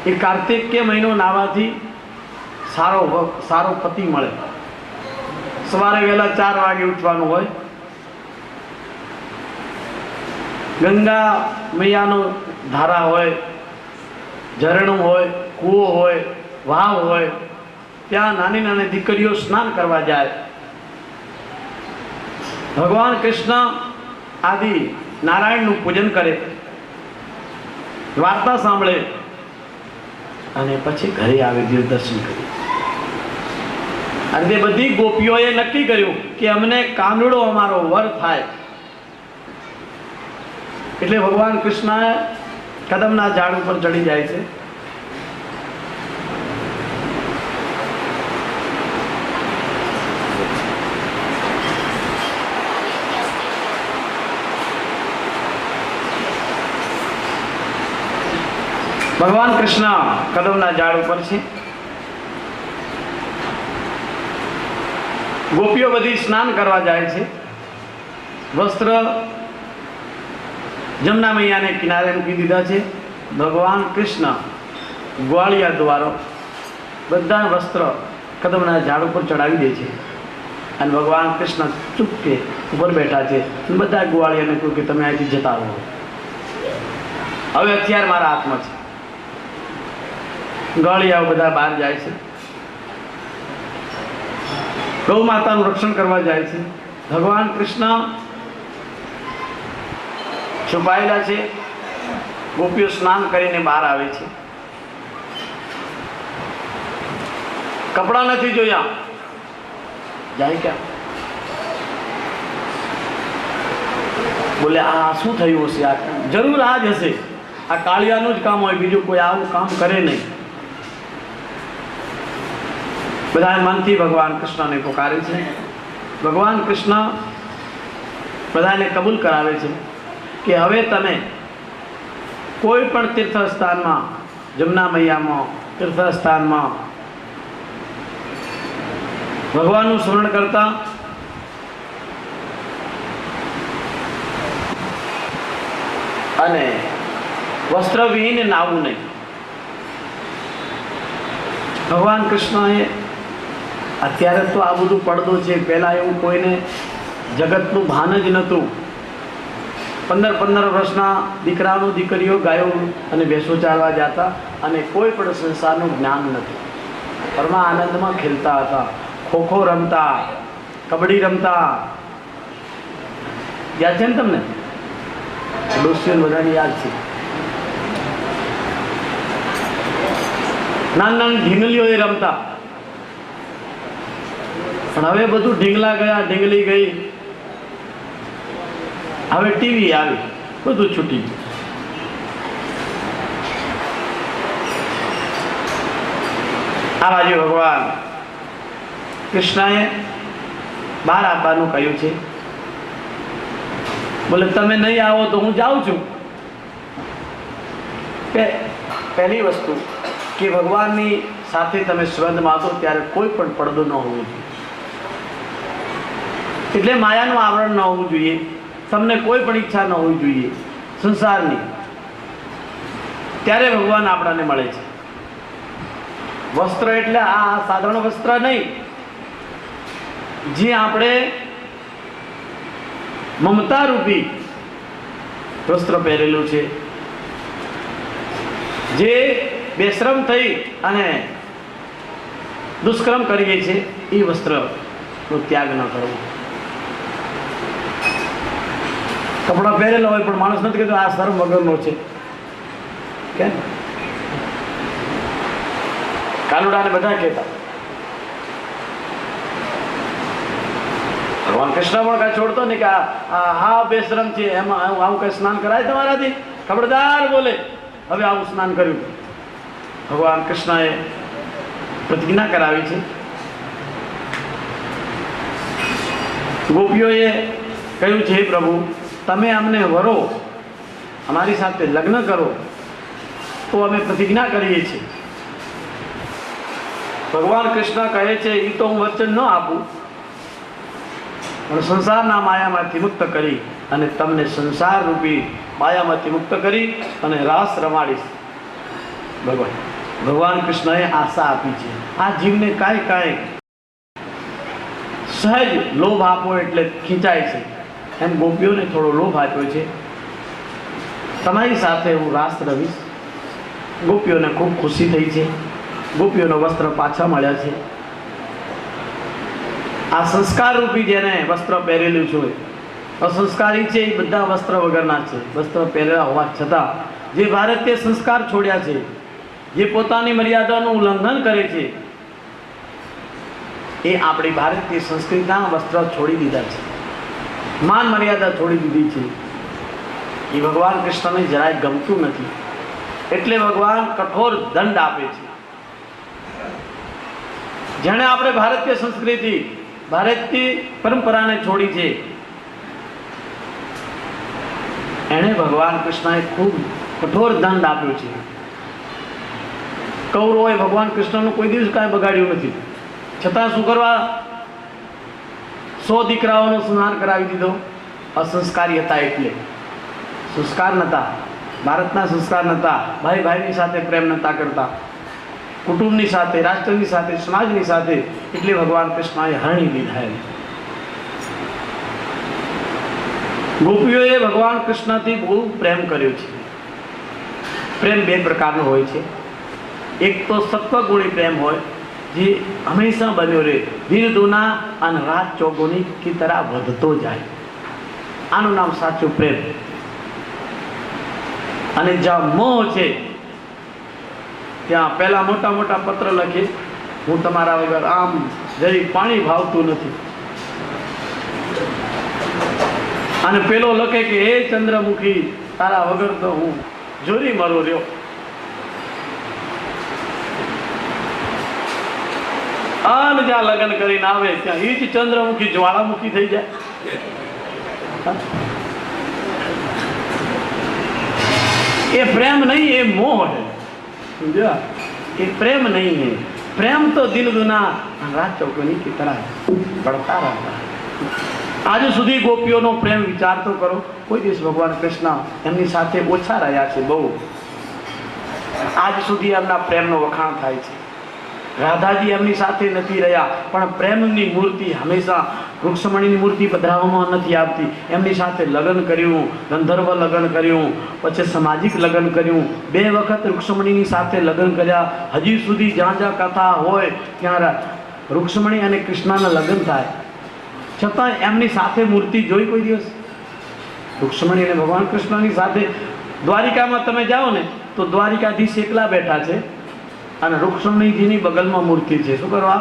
S3: એ કાર્તિક્ય મહિનો નાવાથી સારો પતિ મળે. સવારે વહેલા 4 વાગે ઉઠવાનું હોય. ગંગા મૈયાનો ધારા હોય, ઝરણું હોય, કૂવો હોય, વાવ હોય, ત્યાં નાની નાની દીકરીઓ સ્નાન કરવા જાય. ભગવાન કૃષ્ણ આદિ નારાયણનું પૂજન કરે, વાર્તા સાંભળે અને પછી ઘરે આવે, દેવ દર્શન કરે. અને તે બધી ગોપીઓએ નક્કી કર્યું કે અમને કાનુડો અમારો વર થાય. એટલે ભગવાન કૃષ્ણ કદમના ઝાડ ઉપર ચડી જાય છે. ભગવાન કૃષ્ણ કદમના ઝાડ ઉપર છે. ગોપીઓ બધી સ્નાન કરવા જાય છે. વસ્ત્ર જમના મૈયાને કિનારે મૂકી દીધા છે. ભગવાન કૃષ્ણ ગ્વાળિયા દ્વારા બધા વસ્ત્ર કદમના ઝાડ ઉપર ચડાવી દે છે. અને ભગવાન કૃષ્ણ ચૂપકે ઉપર બેઠા છે. બધા ગ્વાળિયાને કહ્યું કે તમે અહીંથી જતા રહો, હવે હથિયાર મારા હાથમાં છે. ગાળિયાઓ બધા બહાર જાય છે, ગૌ માતાનું રક્ષણ કરવા જાય છે. ભગવાન કૃષ્ણ છુપાયેલા છે. ગોપીઓ સ્નાન કરીને બહાર આવે છે. કપડાં નથી જોયા, જાય ક્યાં? બોલે આ શું થયું હશે? આ જરૂર આ જ હશે, આ કાળિયાનું જ કામ હોય, બીજું કોઈ આવું કામ કરે નહીં. બધા મનથી ભગવાન કૃષ્ણને પુકારે છે. ભગવાન કૃષ્ણ બધાને કબૂલ કરાવે છે કે હવે તમે કોઈ પણ તીર્થસ્થાનમાં, જમના મૈયામાં તીર્થસ્થાનમાં ભગવાનનું સ્મરણ કરતા અને વસ્ત્રવિહીન નાવું નહીં. ભગવાન કૃષ્ણએ અત્યારે તો આ બધું પડદો છે, પહેલાં એવું કોઈને જગતનું ભાન જ નહોતું. 15 વર્ષના દીકરાઓ દીકરીઓ ગાયો અને ભેંસો ચારવા જતા અને કોઈ પણ સંસારનું જ્ઞાન નથી. પરમા આનંદમાં ખેલતા હતા, ખોખો રમતા, કબડ્ડી રમતા. યાદ છે ને તમને? ડોસીઓ બધાને યાદ છે. નાની નાની ઢીંગલીઓ એ રમતા. પણ હવે બધું ઢીંગલા ગયા, ઢીંગલી ગઈ. હવે ટીવી આવી, બધું છૂટી ગયું. આ બાજુ ભગવાન કૃષ્ણએ બહાર આપવાનું કહ્યું છે. બોલે તમે નહીં આવો તો હું જાઉં છું. પહેલી વસ્તુ કે ભગવાનની સાથે તમે સંબંધ માગો ત્યારે કોઈ પણ પડદો ન હોવો જોઈએ, એટલે માયાનું આવરણ ન હોવું જોઈએ. તમને કોઈ પણ ઈચ્છા ન હોવી જોઈએ સંસારની. ત્યારે ભગવાન આપણાને મળે છે. વસ્ત્ર એટલે આ સાધારણ વસ્ત્ર નહીં, જે આપણે મમતા રૂપી વસ્ત્ર પહેરેલું છે, જે બેશ્રમ થઈ અને દુષ્કર્મ કરીએ છીએ એ વસ્ત્રનો ત્યાગ ન કરવો. કપડાં પહેરેલા હોય પણ માણસ નથી કહેતો આ શરમ વગરનો છે. કેમ? કાનુડાને બધા કહેતા. ભગવાન કૃષ્ણ પણ કાંઈ છોડતો નહીં કે હા બેશરમ છે, એમાં આવું કઈ સ્નાન કરાય તમારાથી? ખબરદાર બોલે. હવે આવું સ્નાન કર્યું. ભગવાન કૃષ્ણએ પ્રતિજ્ઞા કરાવી છે. ગોપીઓએ કહ્યું છે, હે પ્રભુ તમે અમને વરો, અમારી સાથે લગ્ન કરો તો અમે પ્રતિજ્ઞા કરીએ છીએ. ભગવાન કૃષ્ણ કહે છે એ તો હું વચન ન આપું, પણ સંસારના માયામાંથી મુક્ત કરી અને તમને સંસાર રૂપી માયામાંથી મુક્ત કરી અને રાસ રમાડીશ. ભગવાન કૃષ્ણએ આશા આપી છે. આ જીવને કાંઈ સહજ લોભ આપો એટલે ખીંચાય છે, એમ ગોપીઓને થોડો લોભ આપ્યો છે. તમારી સાથે હું રાસ રમીશ. ગોપીઓને ખૂબ ખુશી થઈ છે. ગોપીઓનો વસ્ત્ર પાછા મળ્યા છે. આ સંસ્કાર રૂપી જેને વસ્ત્ર પહેરેલું છે, અસંસ્કારી છે એ બધા વસ્ત્ર વગરના છે. વસ્ત્ર પહેરેલા હોવા છતાં જે ભારતીય સંસ્કાર છોડ્યા છે, જે પોતાની મર્યાદાનું ઉલ્લંઘન કરે છે, એ આપણી ભારતીય સંસ્કૃતિના વસ્ત્ર છોડી દીધા છે, માન મર્યાદા છોડી દીધી છે. એ ભગવાન કૃષ્ણને જરાય ગમતું નથી, એટલે ભગવાન કઠોર દંડ આપે છે. જેણે આપણે ભારતીય સંસ્કૃતિ, ભારતીય પરંપરાને છોડી છે, એણે ભગવાન કૃષ્ણએ ખૂબ કઠોર દંડ આપ્યો છે. કૌરવોએ ભગવાન કૃષ્ણનું કોઈ દિવસ કાંઈ બગાડ્યું નથી, છતાં શું કરવા? 100 દીકરાઓનો સ્નાન કરાવી દીધો. અસંસ્કારી હતા એટલે. સંસ્કાર નહોતા, ભારતના સંસ્કાર નહોતા. ભાઈ ભાઈની સાથે પ્રેમ નહોતા કરતા, કુટુંબની સાથે, રાષ્ટ્રની સાથે, સમાજની સાથે. એટલે ભગવાન કૃષ્ણએ હરણી લીધા. ગોપીઓએ ભગવાન કૃષ્ણથી બહુ પ્રેમ કર્યો છે. પ્રેમ બે પ્રકારનો હોય છે. એક તો સત્વગુણી પ્રેમ હોય જે હંમેશા બન્યો રહે, દિન દુના અને રાત ચોગુની કી તરહ વધતો જાય. આનું નામ સાચું પ્રેમ. અને જ્યાં મોહ છે ત્યાં પહેલા મોટા મોટા પત્ર લખે, હું તમારા વગર આમ જરી પાણી ભાવતું નથી. અને પેલો લખે કે હે ચંદ્રમુખી, તારા વગર તો હું જોરી મરો રહ્યો. અને જ્યાં લગ્ન કરીને આવે ત્યાં એ જ ચંદ્રમુખી જ્વાળામુખી થઈ જાય. એ પ્રેમ નહીં, એ મોહ है. समझा? ये प्रेम नहीं है. प्रेम तो दिल दुना रात चौकनी की तरह बढ़ता रहता है. આજ સુધી ગોપીઓનો પ્રેમ વિચાર તો કરો. કોઈ દિવસ ભગવાન કૃષ્ણ એમની સાથે ઓછા રહ્યા છે બહુ. આજ સુધી એમના પ્રેમનો વખાણ થાય છે. રાધાજી એમની સાથે નથી રહ્યા, પણ પ્રેમની મૂર્તિ હંમેશા રૂક્ષ્મણીની મૂર્તિ પધરાવવામાં નથી આવતી. એમની સાથે લગ્ન કર્યું, ગંધર્વ લગ્ન કર્યું, પછી સામાજિક લગ્ન કર્યું. 2 વખત રૂક્ષ્મણીની સાથે લગ્ન કર્યા. હજી સુધી જ્યાં જ્યાં કથા હોય ત્યાં રૂક્ષ્મણી અને કૃષ્ણના લગ્ન થાય, છતાં એમની સાથે મૂર્તિ જોઈ કોઈ દિવસ? રૂક્ષ્મણી અને ભગવાન કૃષ્ણની સાથે દ્વારિકામાં તમે જાઓ ને તો દ્વારિકાધીશ એકલા બેઠા છે અને રૂક્ષ્મણીજીની બગલમાં મૂર્તિ છે. શું કરવા?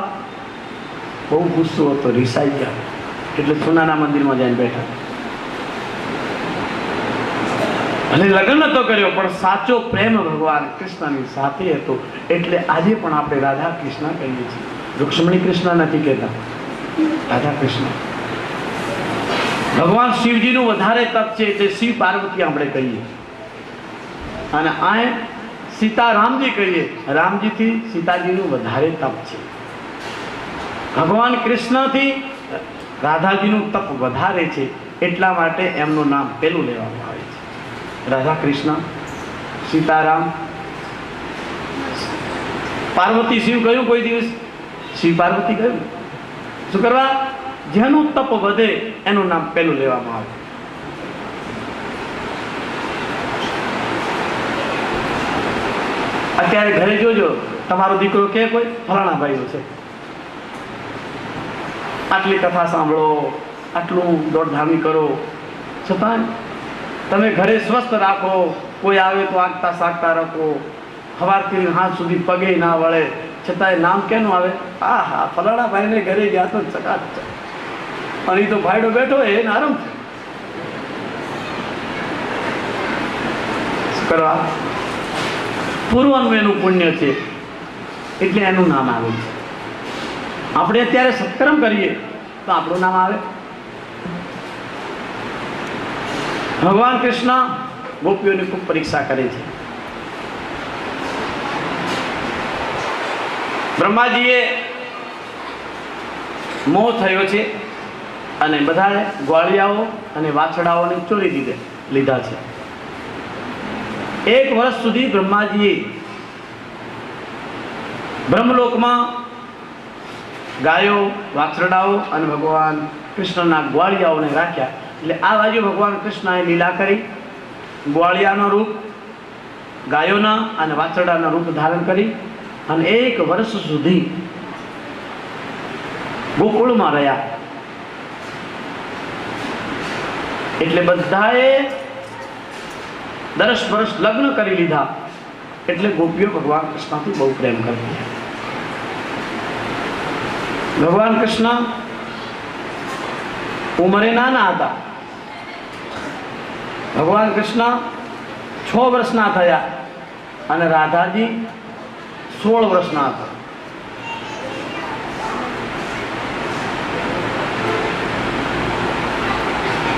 S3: બહુ ગુસ્સો હતો, રીસાઈ ગયા એટલે સોનાના મંદિરમાં જઈને બેઠા. અને લગ્ન નતો કર્યો, પણ સાચો પ્રેમ ભગવાન કૃષ્ણની સાથે હતો. એટલે આજે પણ આપણે રાધા કૃષ્ણ કહીએ છીએ. રૂક્ષ્મણી કૃષ્ણ નથી કહેતા, રાધા કૃષ્ણ. ભગવાન શિવજીનું વધારે તપ છે એટલે શિવ પાર્વતી આપણે કહીએ. અને આ સીતારામજી કહીએ, રામજીથી સીતાજીનું વધારે તપ છે. ભગવાન કૃષ્ણથી રાધાજીનું તપ વધારે છે, એટલા માટે એમનું નામ પેલું લેવામાં આવે છે. રાધા કૃષ્ણ, સીતારામ. પાર્વતી શિવ કહ્યું કોઈ દિવસ? શિવ પાર્વતી કહ્યું. શું કરવા? જેનું તપ વધે એનું નામ પેલું લેવામાં આવે. અત્યારે ઘરે જોજો, તમારો દીકરો કે કોઈ ફલાણા ભાઈઓ છે, આટલી કથા સાંભળો, આટલું દોડધામી કરો, છતાં તમે ઘરે સ્વસ્થ રાખો. કોઈ આવે તો આગતા સાગતા રાખો, સવારથી હાથ સુધી પગે ના વળે, છતાંય નામ કેનું આવે? હા હા, ફલાણા ભાઈને ઘરે ગયા તો ચકાચ. અને તો ભાઈડો બેઠો એને આરામ છે. શું કરવા? પૂર્વનું એનું પુણ્ય છે એટલે એનું નામ આવે છે. આપણે અત્યારે સત્કર્મ કરીએ તો આપણું નામ આવે. ભગવાન કૃષ્ણ ગોપીઓની ખૂબ પરીક્ષા કરે છે. બ્રહ્માજીએ મોહ થયો છે અને બધા ગ્વાળિયાઓ અને વાછડાઓને ચોરી લીધા છે. 1 વર્ષ સુધી બ્રહ્માજીએ બ્રહ્મલોકમાં ગાયો, વાછરડાઓ અને ભગવાન કૃષ્ણના ગ્વાળિયાઓને રાખ્યા. એટલે આ બાજુ ભગવાન કૃષ્ણએ લીલા કરી, ગ્વાળિયાનો રૂપ, ગાયોના અને વાછરડાના રૂપ ધારણ કરી અને 1 વર્ષ સુધી ગોકુળમાં રહ્યા. એટલે બધાએ 10 વર્ષ લગ્ન કરી લીધા. એટલે ગોપીઓ ભગવાન કૃષ્ણથી બહુ પ્રેમ કરતી. ભગવાન કૃષ્ણ ઉંમરે નાના હતા. ભગવાન કૃષ્ણ 6 વર્ષના થયા અને રાધાજી 16 વર્ષના હતા.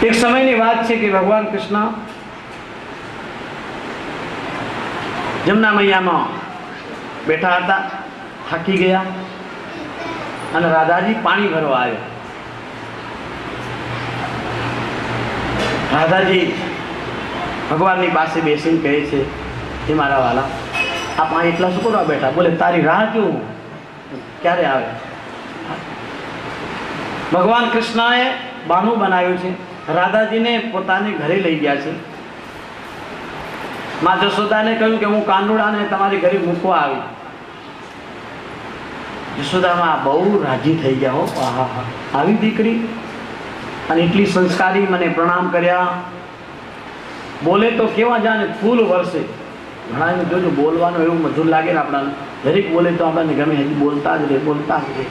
S3: એક સમયની વાત છે કે ભગવાન કૃષ્ણ જમના મૈયામાં બેઠા હતા, થાકી ગયા અને રાધાજી પાણી ભરવા આવ્યા. રાધાજી ભગવાનની પાસે બેસીને કહે છે, હે મારા વાલા, આ પાણી એટલા શું કરવા બેઠા? બોલે, તારી રાહ જોઉં, ક્યારે આવે? ભગવાન કૃષ્ણએ બાનું બનાવ્યું છે. રાધાજીને પોતાને ઘરે લઈ ગયા છે. મા જશોદાને કહ્યું કે હું કાનુડાને તમારી ઘરે મૂકવા આવી. યશોદામાં બહુ રાજી થઈ ગયા. હો, આહા હા, આવી દીકરી અને એટલી સંસ્કારી. મને પ્રણામ કર્યા. બોલે તો કેવા જાણે ફૂલ વરસે. ઘણા જોજો બોલવાનું એવું મધુર લાગે ને આપણને, દરેક બોલે તો આપણને ગમે, હજી બોલતા જ રહે, બોલતા જ રહે.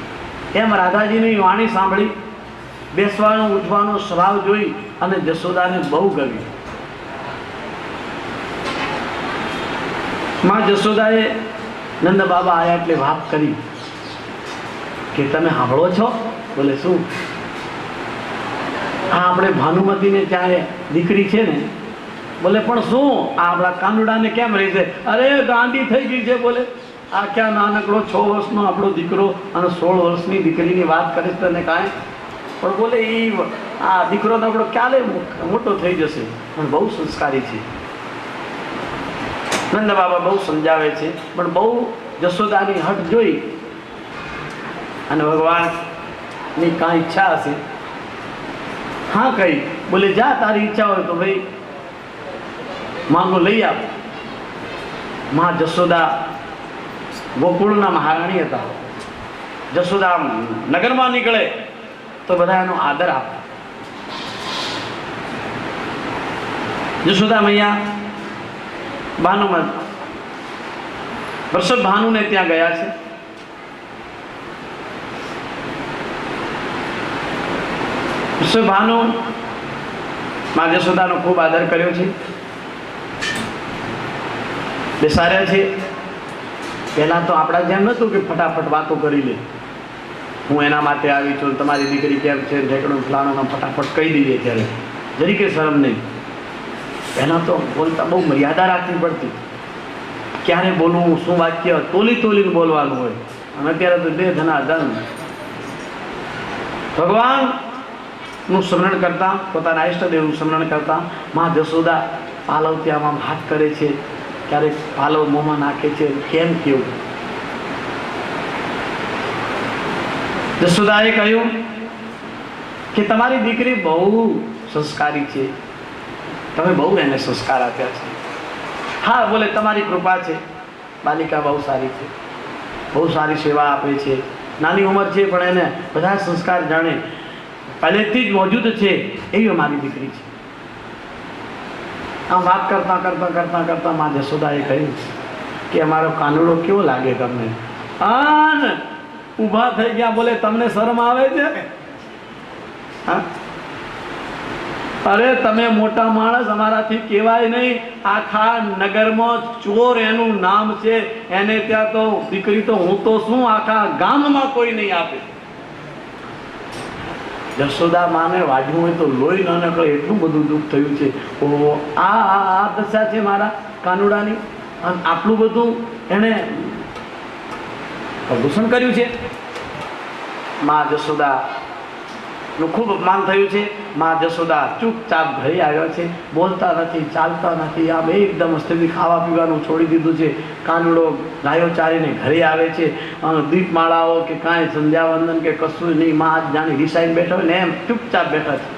S3: એમ રાધાજીની વાણી સાંભળી, બેસવાનો ઉઠવાનો સ્વભાવ જોઈ અને જશોદાને બહુ ગમી. માં જશોદાએ નંદ બાબા આયા એટલે વાત કરી કે તમે સાંભળો છો? બોલે શું? આ આપણે ભાનુમતીને ત્યારે દીકરી છે ને. બોલે પણ શું આ આપણા કાનુડાને કેમ રહી છે? અરે ગાંડી થઈ ગઈ છે. બોલે આ ક્યાં નાનકડો 6 વર્ષનો આપણો દીકરો અને 16 વર્ષની દીકરીની વાત કરે છે તને કાંઈ? પણ બોલે એ આ દીકરો તો આપણો ક્યારે મોટો થઈ જશે, પણ બહુ સંસ્કારી છે. નંદ બાબા બહુ સમજાવે છે, પણ બહુ જશોદાની હટ જોઈ અને ભગવાનની કાંઈ ઈચ્છા હશે. હા કઈ? બોલે જા, તારી ઈચ્છા હોય તો ભાઈ માંગો લઈ આપ. માં જશોદા ગોકુળના મહારાણી હતા. જશોદા નગરમાં નીકળે તો બધા એનો આદર આપે. જશોદા મૈયા ભાનુમત વૃષભ ભાનુને ત્યાં ગયા છે. વૃષભ ભાનુ માં જશોદાનો ખૂબ આદર કર્યો છે. બેસાડ્યા છે. પહેલાં તો આપણા જેમ નહોતું કે ફટાફટ વાતો કરી લે, હું એના માટે આવી છું, તમારી દીકરી કેમ છે, ઢેકડું ફલાણું ફટાફટ કહી દઈએ. ત્યારે જરીકે શરમ નહીં. પહેલાં તો બોલતા બહુ મર્યાદા રાખવી પડતી. ક્યારે બોલવું, શું વાક્ય તોલીને બોલવાનું હોય. અને અત્યારે તો બે ધના ધન ભગવાનનું સ્મરણ કરતા, પોતાના ઇષ્ટદેવનું સ્મરણ કરતા માં જશોદા પાલવ ત્યાં આમ હાથ કરે છે, ક્યારેક પાલવ મોંમાં નાખે છે. કેમ કેવું? જશોદાએ કહ્યું કે તમારી દીકરી બહુ સંસ્કારી છે, તમે બહુ એને સંસ્કાર આપ્યા છે. હા બોલે તમારી કૃપા છે, બાલિકા બહુ સારી છે, બહુ સારી સેવા આપે છે. નાની ઉંમર છે પણ એને બધા સંસ્કાર જાણે, પહેલેથી જ મોજૂદ છે એવી અમારી દીકરી છે. આમ વાત કરતા માં જશોદાએ કહ્યું કે અમારો કાનુડો કેવો લાગે તમને? આન ઊભા થઈ ગયા. બોલે તમને શરમ આવે છે? હા, અરે તમે મોટા માણસ, અમારાથી કહેવાય નહીં. આખા નગરમાં ચોર એનું નામ છે. એને ત્યાં તો દીકરી તો હું તો શું આખા ગામમાં કોઈ નહીં આપે. જશોદા માને વાગ્યું હોય તો લોહી ન નીકળે એટલું બધું દુઃખ થયું છે. ઓહો, આ દશા છે મારા કાનુડાની, અને આટલું બધું એને પ્રદૂષણ કર્યું છે. માં જશોદા નું ખૂબ અપમાન થયું છે. માં જશોદા ચૂપચાપ ઘરે આવ્યા છે, બોલતા નથી, ચાલતા નથી. આમ એકદમ સ્થિતિ, ખાવા પીવાનું છોડી દીધું છે. કાનુડો ગાયો ચારીને ઘરે આવે છે. દીપમાળાઓ કે કાંઈ સંધ્યાવંદન કે કશું નહીં. માં આજ જાણે રિસાઈને બેઠા હોય ને એમ ચૂપચાપ બેઠા છે.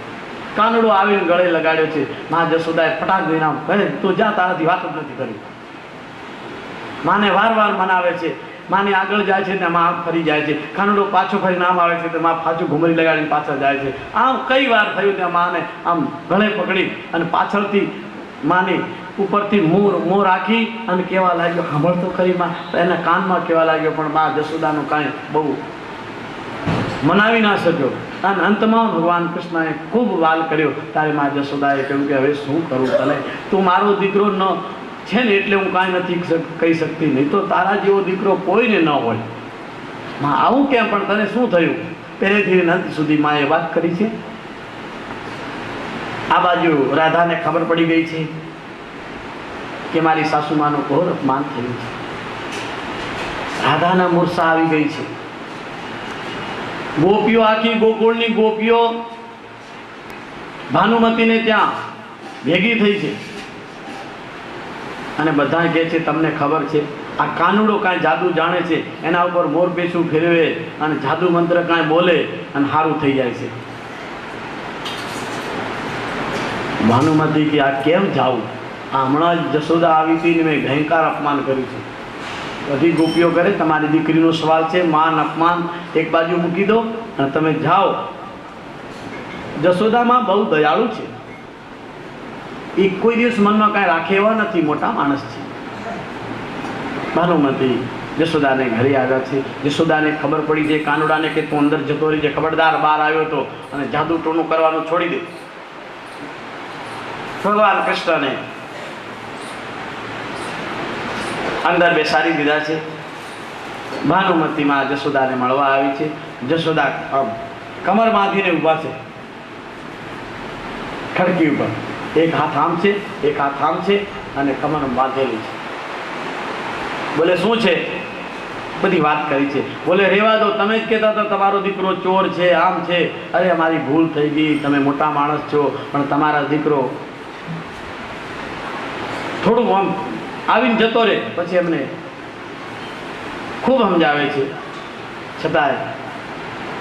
S3: કાનુડો આવીને ગળે લગાડ્યો છે. માં જશોદાએ ફટાક દઈને આમ કહે, તું જા, તારાથી વાત જ નથી કરી. માને વાર મનાવે છે. માની આગળ જાય છે ને માં ફરી જાય છે. કાનુડો પાછો ફરીને આમ આવે છે તો માં પાછું ઘુમરી લગાડીને પાછળ જાય છે. આમ કઈ વાર થયું ત્યાં માને આમ ગળે પકડી અને પાછળથી માની ઉપરથી મોં રાખી અને કહેવા લાગ્યો, સાંભળતો ખરી માં? તો એના કાનમાં કહેવા લાગ્યો, પણ માં જશોદાનું કાંઈ બહુ મનાવી ના શક્યો. અને અંતમાં ભગવાન કૃષ્ણએ ખૂબ વાલ કર્યો. ત્યારે માં જશોદાએ કહ્યું કે હવે શું કરું તને? તું મારો દીકરો ન છે ને એટલે હું કાંઈ નથી કહી શકતી, નહીં તો તારા જેવો દીકરો કોઈને ન હોય. માં આવું કેમ? પણ તને શું થયું? પહેલેથી અંત સુધી માએ વાત કરી છે. આ બાજુ રાધાને ખબર પડી ગઈ છે કે મારી સાસુમાનું ઘોર અપમાન થયું છે. રાધાના મૂર્છા આવી ગઈ છે. ગોપીઓ, આખી ગોકુળની ગોપીઓ ભાનુમતીને ત્યાં ભેગી થઈ છે અને બધા કહે છે તમને ખબર છે આ કાનુડો કાંઈ જાદુ જાણે છે, એના ઉપર મોર પેશું ફેરવે અને જાદુ મંત્ર કાંઈ બોલે અને સારું થઈ જાય છે. ભાનુમતી કે આ કેમ જાવું? આ હમણાં જ જશોદા આવી હતી ને મેં ભયંકર અપમાન કર્યું છે. બધી ગોપીઓ કરે તમારી દીકરીનો સવાલ છે, માન અપમાન એક બાજુ મૂકી દો અને તમે જાઓ. જશોદામાં બહુ દયાળુ છે, એ કોઈ દિવસ મનમાં કાંઈ રાખે એવા નથી, મોટા માણસ છે. ભાનુમતી જશોદાને ઘરે આવ્યા છે. જશોદાને ખબર પડી છે કાનુડાને કે તું અંદર જતો રહી છે, ખબરદાર બહાર આવ્યો તો અને જાદુ ટોનું કરવાનું છોડી દે. ભગવાન કૃષ્ણને અંદર બેસાડી દીધા છે. ભાનુમતીમાં જશોદાને મળવા આવી છે. જશોદા કમર બાંધીને ઊભા છે ખડકી ઉપર, એક હાથ આમ છે એક હાથ આમ છે અને કમર બાંધેલી છે. બોલે શું છે? બધી વાત કરી છે. બોલે રેવા દો, તમે જ કહેતા હતા તમારો દીકરો ચોર છે, આમ છે. અરે અમારી ભૂલ થઈ ગઈ, તમે મોટા માણસ છો, પણ તમારા દીકરો થોડું આમ આવીને જતો રહે, પછી એમને ખૂબ સમજાવે છે, છતાંય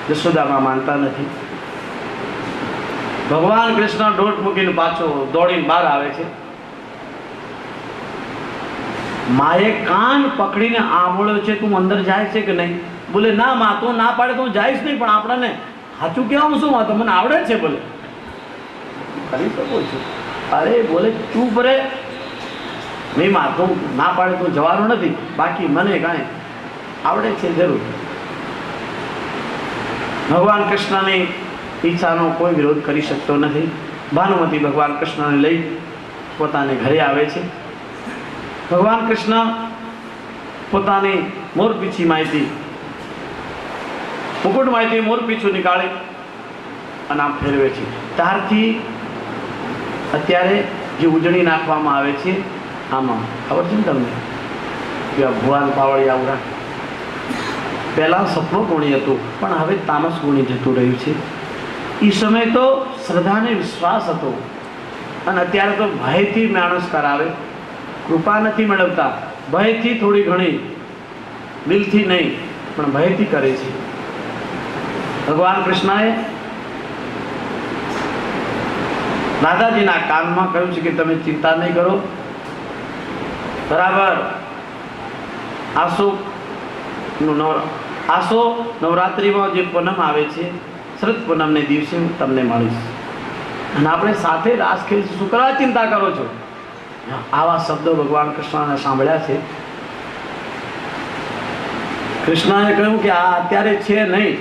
S3: જશોદામાં માનતા નથી. ભગવાન કૃષ્ણ દોટ મૂકીને પાછો દોડીને બહાર આવે છે. માએ કાન પકડીને આંબળ્યો છે, તું અંદર જાય છે કે નહીં? બોલે ના માં, તો ના પાડે તો હું જઈશ નહીં, પણ આપણને સાચું કહેવાનું શું માં, તો મને આવડે છે. બોલે કરી શકો છો. અરે બોલે ચૂપ રે, નહીં માં, તું ના પાડે તો જવાનું નથી, બાકી મને કાંઈ આવડે છે જરૂર. ભગવાન કૃષ્ણની ઈચ્છાનો કોઈ વિરોધ કરી શકતો નથી. ભાનુમતી ભગવાન કૃષ્ણને લઈ પોતાને ઘરે આવે છે. ભગવાન કૃષ્ણ પોતાની મોરપીંછીમાંથી મુકુટમાંથી મોરપીંછું નીકાળી અને આમ ફેરવે છે. ત્યારથી અત્યારે જે ઉજળી નાખવામાં આવે છે આમાં ખબર છે ને તમને કે ભગવાન પાવળી આવડા પહેલાં સપનો ગુણી હતું, પણ હવે તામસ ગુણી જતું રહ્યું છે. એ સમય તો શ્રદ્ધા અને વિશ્વાસ હતો, અને અત્યારે તો ભયથી માણસ કરાવે, કૃપા નથી મેળવતા, ભયથી થોડી ઘણી, દિલથી નહીં પણ ભયથી કરે છે. ભગવાન કૃષ્ણએ રાધાજીના કાનમાં કહ્યું છે કે તમે ચિંતા નહીં કરો, બરાબર આસો નવરાત્રિમાં જે પૂનમ આવે છે, શરદ પૂનમને દિવસે હું તમને મળીશ અને આપણે સાથે રાસ ખેલીશું, શું કરવા ચિંતા કરો છો? આવા શબ્દો ભગવાન કૃષ્ણને સાંભળ્યા છે. કૃષ્ણએ કહ્યું કે આ અત્યારે છે નહીં,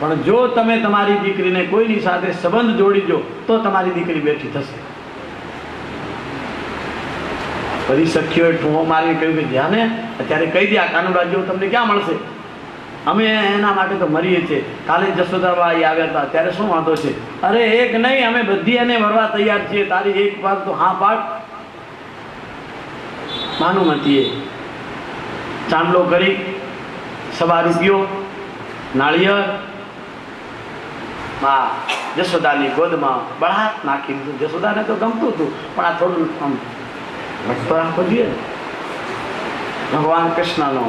S3: પણ જો તમે તમારી દીકરીને કોઈની સાથે સંબંધ જોડી દો તો તમારી દીકરી બેઠી થશે. બધી સખીઓએ ઠૂંહો મારીને કહ્યું કે જ્યાં અત્યારે કહી દે, આ કાનુડા જેવો તમને ક્યાં મળશે, અમે એના માટે તો મરીએ છીએ. કાલે જશોદાબાઈ આવ્યા હતા, ત્યારે શું વાંધો છે? અરે એક નહીં, અમે બધી એને વરવા તૈયાર છીએ, તારી એક વાત તો હા પાડ. ભાનુમતીએ ચાંદલો કરી ₹1 નાળિયેર જશોદાની ગોદમાં બળાટ નાખી દીધું. જશોદાને તો ગમતું હતું, પણ આ થોડું આમ વટતો રાખવો જોઈએ. ભગવાન કૃષ્ણનો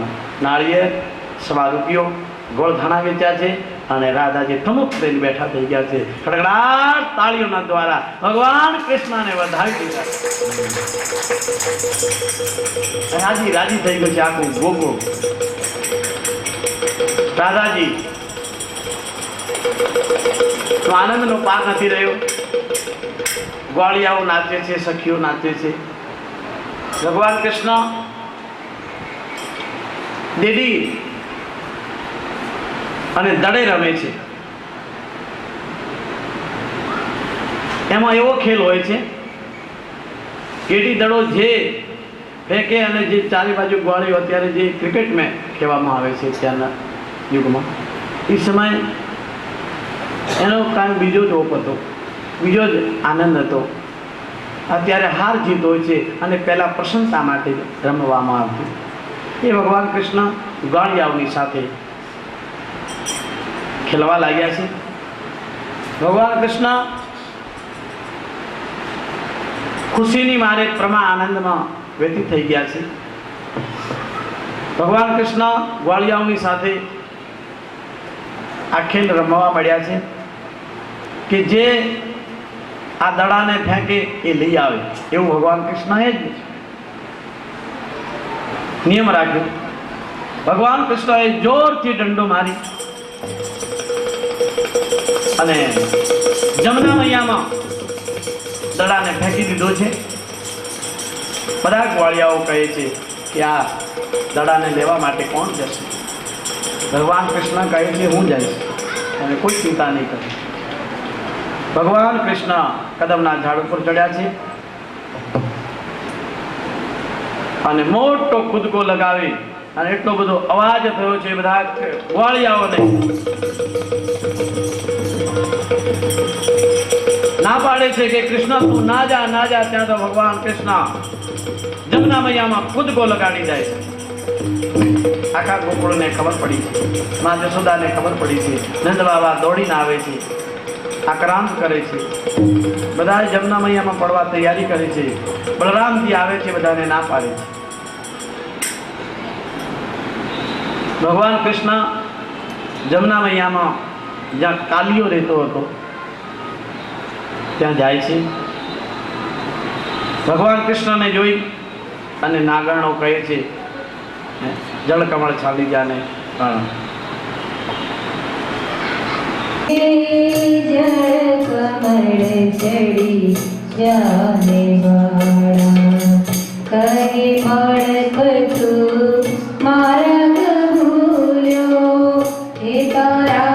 S3: નાળિયેર ₹1 ગોળ ધાણા વેચ્યા છે અને રાધાજી ઠમુક થઈને બેઠા થઈ ગયા છે. ખડખડાટ તાળીઓના દ્વારા ભગવાન કૃષ્ણને વધાવી દીધા. રાજી રાજી થઈ ગયું છે આખું ગોગો. રાધાજી તો આનંદનો પાર નથી રહ્યો. ગ્વાળિયાઓ નાચે છે, સખીઓ નાચે છે. ભગવાન કૃષ્ણ દેદી અને દડે રમે છે. એમાં એવો ખેલ હોય છે, કેડી દડો જે ફેંકે અને જે ચારે બાજુ ગ્વાળીઓ, અત્યારે જે ક્રિકેટ મેચ કહેવામાં આવે છે ત્યારના યુગમાં, એ સમયે એનો કાંઈ બીજો જ ઓપ હતો, બીજો જ આનંદ હતો. અત્યારે હાર જીત હોય છે અને પહેલાં પ્રશંસા માટે રમવામાં આવતી. એ ભગવાન કૃષ્ણ ગાળિયાઓની સાથે ખેલવા લાગ્યા છે. ભગવાન કૃષ્ણ ખુશીની મારે પ્રમા આનંદમાં વ્યતીત થઈ ગયા છે. ભગવાન કૃષ્ણ ગ્વાળિયાઓની સાથે આ ખેલ રમવા મળ્યા છે કે જે આ દડાને ફેંકે એ લઈ આવે, એવું ભગવાન કૃષ્ણએ જ નિયમ રાખ્યો. ભગવાન કૃષ્ણએ જોરથી દંડો મારી અને જમના મૈયામાં દડાને ફેંકી દીધો છે. બધા ગ્વાળિયાઓ કહે છે કે આ દડાને લેવા માટે કોણ જશે? ભગવાન કૃષ્ણ કહે છે હું જઈશ, અને કોઈ ચિંતા નહીં કરે. ભગવાન કૃષ્ણ કદમના ઝાડ ઉપર ચડ્યા છે અને મોટો કૂદકો લગાવી અને એટલો બધો અવાજ થયો છે બધા ગ્વાળિયાઓને. ના પાડે છે કે કૃષ્ણ તું ના જા ના જા. ત્યાં તો ભગવાન કૃષ્ણ જમના મૈયામાં કૂદકો લગાડી જાય છે. આખા ગોકુળને ખબર પડી છે, મા જશોદાને ખબર પડી છે. નંદ બાબા દોડીને આવે છે, આક્રાંત કરે છે. બધા જમના મૈયામાં પડવા તૈયારી કરે છે. બલરામજી આવે છે, બધાને ના પાડે છે. ભગવાન કૃષ્ણ જમના મૈયામાં જ્યાં કાલિયો રહેતો હતો ત્યાં જાય છે. ભગવાન કૃષ્ણને જોઈ અને નાગરણો કહે છે જળકમળ છાલી જાને પ્રણામ.
S2: જળ કમળ ચડી જાને વાળા કહે મળતું માર્ગ ભૂલ્યો એ તારા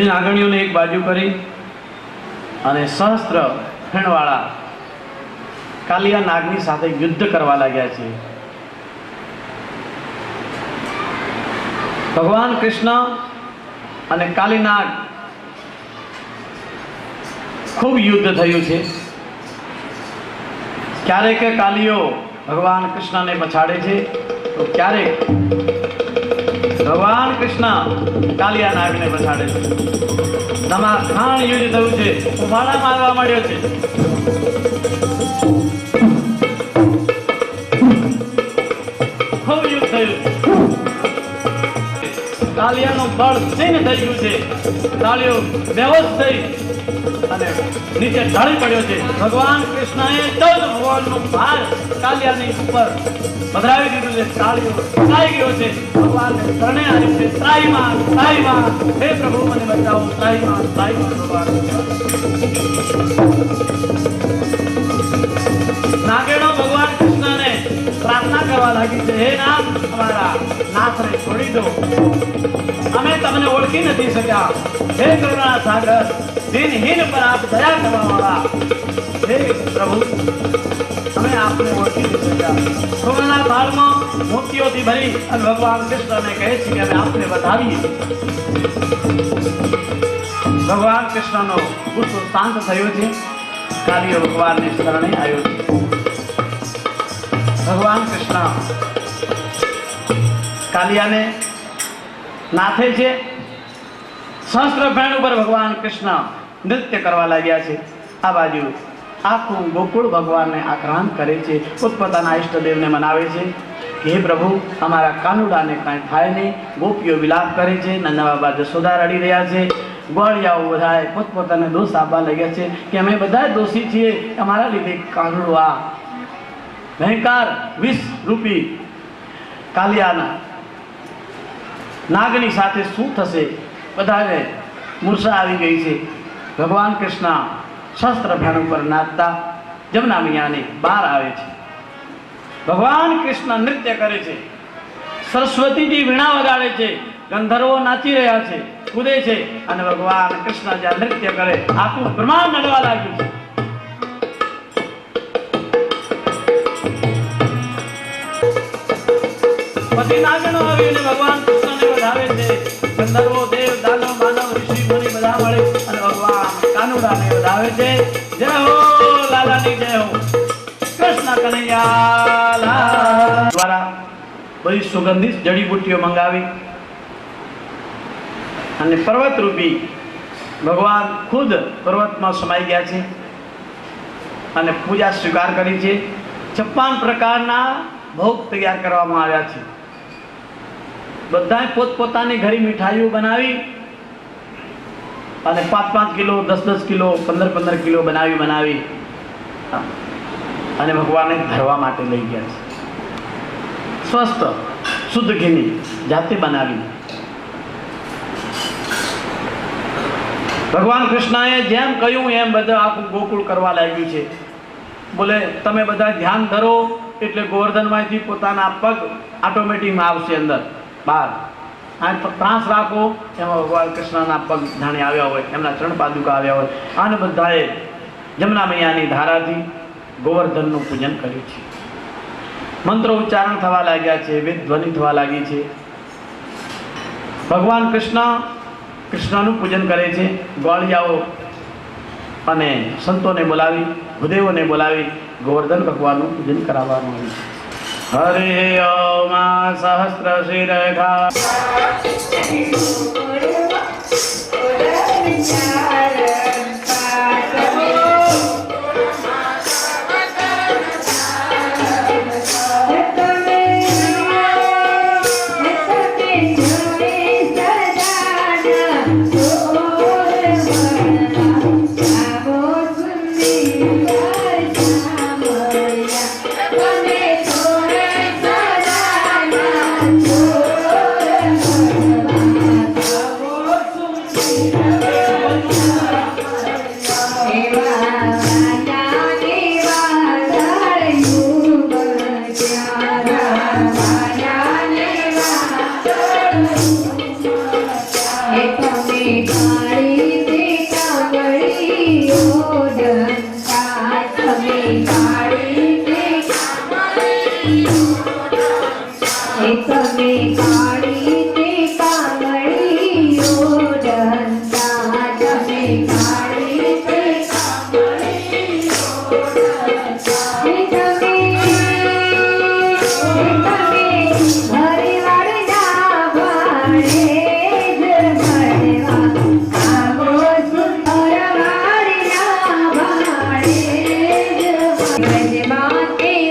S3: નાગણીઓને એક બાજુ કરી અને સહસ્ત્ર ફેણવાળા કાલિયા નાગની સાથે યુદ્ધ કરવા લાગ્યા છે. ભગવાન કૃષ્ણ અને કાલીનાગ ખૂબ યુદ્ધ થયું છે. ક્યારેક કાલિયો ભગવાન કૃષ્ણને પછાડે છે તો ક્યારેક ભગવાન કૃષ્ણ કાલિયા નાગને પછાડે છે. ધમાખાણ યુદ્ધ થયું છે. ઉફાળા મારવા માંડ્યો છે. ખૂબ યુદ્ધ થયું. કાલિયાનું બળ ક્ષીણ થઈ ગયું છે. કાલિયો બેહોશ થઈ અને નીચે ઢળી પડ્યો છે. ભગવાન કૃષ્ણએ 14 ભગવાનનો ભાર કાલિયાની ઉપર પધરાવી દીધું છે. કાલિયો ત્રાઈ ગયો છે. ભગવાનને શરણે આવ્યું છે. ત્રાહીમાન ત્રાહીમાન, હે પ્રભુ મને બચાવો. ત્રાહીમાન ત્રાહીમાન ભગવાન. નાગેણો ભગવાન કૃષ્ણને પ્રાર્થના કરવા લાગી છે, હે નાથ અમારા નાથને છોડી દો. અમે તમને ઓળખી નથી શક્યા. હે કરુણા સાગર, દિનહીન પર આપ દયા કરવા વાળા, હે પ્રભુ અમે આપને ઓળખી નથી શક્યા. સોનાના થાળમાં મોતીઓથી ભરી અને ભગવાન કૃષ્ણને કહે છે કે અમે આપને વધાવીએ. ભગવાન કૃષ્ણનો ગુસ્સો શાંત થયો છે. કાલિયો ભગવાનને શરણે આવ્યો છે. ભગવાન કૃષ્ણ કાલિયાને નાથે છે. સહસ્ત્ર ફેણ ઉપર ભગવાન કૃષ્ણ નૃત્ય કરવા લાગ્યા છે. આ બાજુ આખું ગોકુળ ભગવાનને આક્રાંત કરે છે, પોતપોતાના ઈષ્ટદેવને મનાવે છે કે હે પ્રભુ અમારા કાનુડાને કાંઈ થાય નહીં. ગોપીઓ વિલાપ કરે છે, નંદા બાબા જશોદા રડી રહ્યા છે, ગોળિયાઓ બધાએ પોતપોતાને દોષ આપવા લાગ્યા છે કે અમે બધા દોષી છીએ, અમારા લીધે કાનુડો આ ભયંકર 20 રૂપી કાલિયાના નાગની સાથે શું થશે. બધાને મૂર્છા આવી ગઈ છે. ભગવાન કૃષ્ણ શસ્ત્ર ભેણ ઉપર નાચતા જમના મૈયાને બહાર આવે છે. ભગવાન કૃષ્ણ નૃત્ય કરે છે, સરસ્વતીજી વીણા વગાડે છે, ગંધર્વો નાચી રહ્યા છે, કૂદે છે અને ભગવાન કૃષ્ણ જ્યાં નૃત્ય કરે આખું બ્રહ્માંડ નડવા લાગ્યું છે. પછી નાગણો આવીને ભગવાન કૃષ્ણને વધાવે છે. ગંધર્વો દેવ દાનવ માનવ ઋષિ મુનિ બધા મળે અને ભગવાન કાનુડાને વધાવે છે. જય હો લાલાની જય હો, કૃષ્ણ કનૈયા લાલ. દ્વારા બધી સુગંધિત જડીબુટ્ટીઓ મંગાવી અને પર્વત રૂપી ભગવાન ખુદ પર્વતમાં સમાઈ ગયા છે અને પૂજા સ્વીકાર કરી છે. 56 પ્રકારના ભોગ તૈયાર કરવામાં આવ્યા છે. બધાએ પોતપોતાની ઘરે મીઠાઈઓ બનાવી અને 5-5 કિલો 10-10 કિલો 15-15 કિલો બનાવી અને ભગવાનને ધરવા માટે લઈ ગયા છે. સ્વસ્થ શુદ્ધ ઘીની જાતે બનાવી. ભગવાન કૃષ્ણએ જેમ કહ્યું એમ બધા આખું ગોકુળ કરવા લાગ્યું છે. બોલે તમે બધા ધ્યાન ધરો એટલે ગોવર્ધનમાંથી પોતાના પગ ઓટોમેટિકમાં આવશે અંદર બહાર. આ ત્રાસ રાખો એમાં ભગવાન કૃષ્ણના પગ જાણે આવ્યા હોય, એમના ચરણ પાદુકા આવ્યા હોય. અને બધાએ જમના મૈયાની ધારાથી ગોવર્ધનનું પૂજન કર્યું છે. મંત્રો ઉચ્ચારણ થવા લાગ્યા છે, વેદ ધ્વનિ થવા લાગી છે. ભગવાન કૃષ્ણનું પૂજન કરે છે. ગ્વાળિયાઓ અને સંતોને બોલાવી, ભૂદેવોને બોલાવી ગોવર્ધન ભગવાનનું પૂજન કરાવવાનું આવ્યું છે. હરે ઓમ સહસ્ર શિરઘા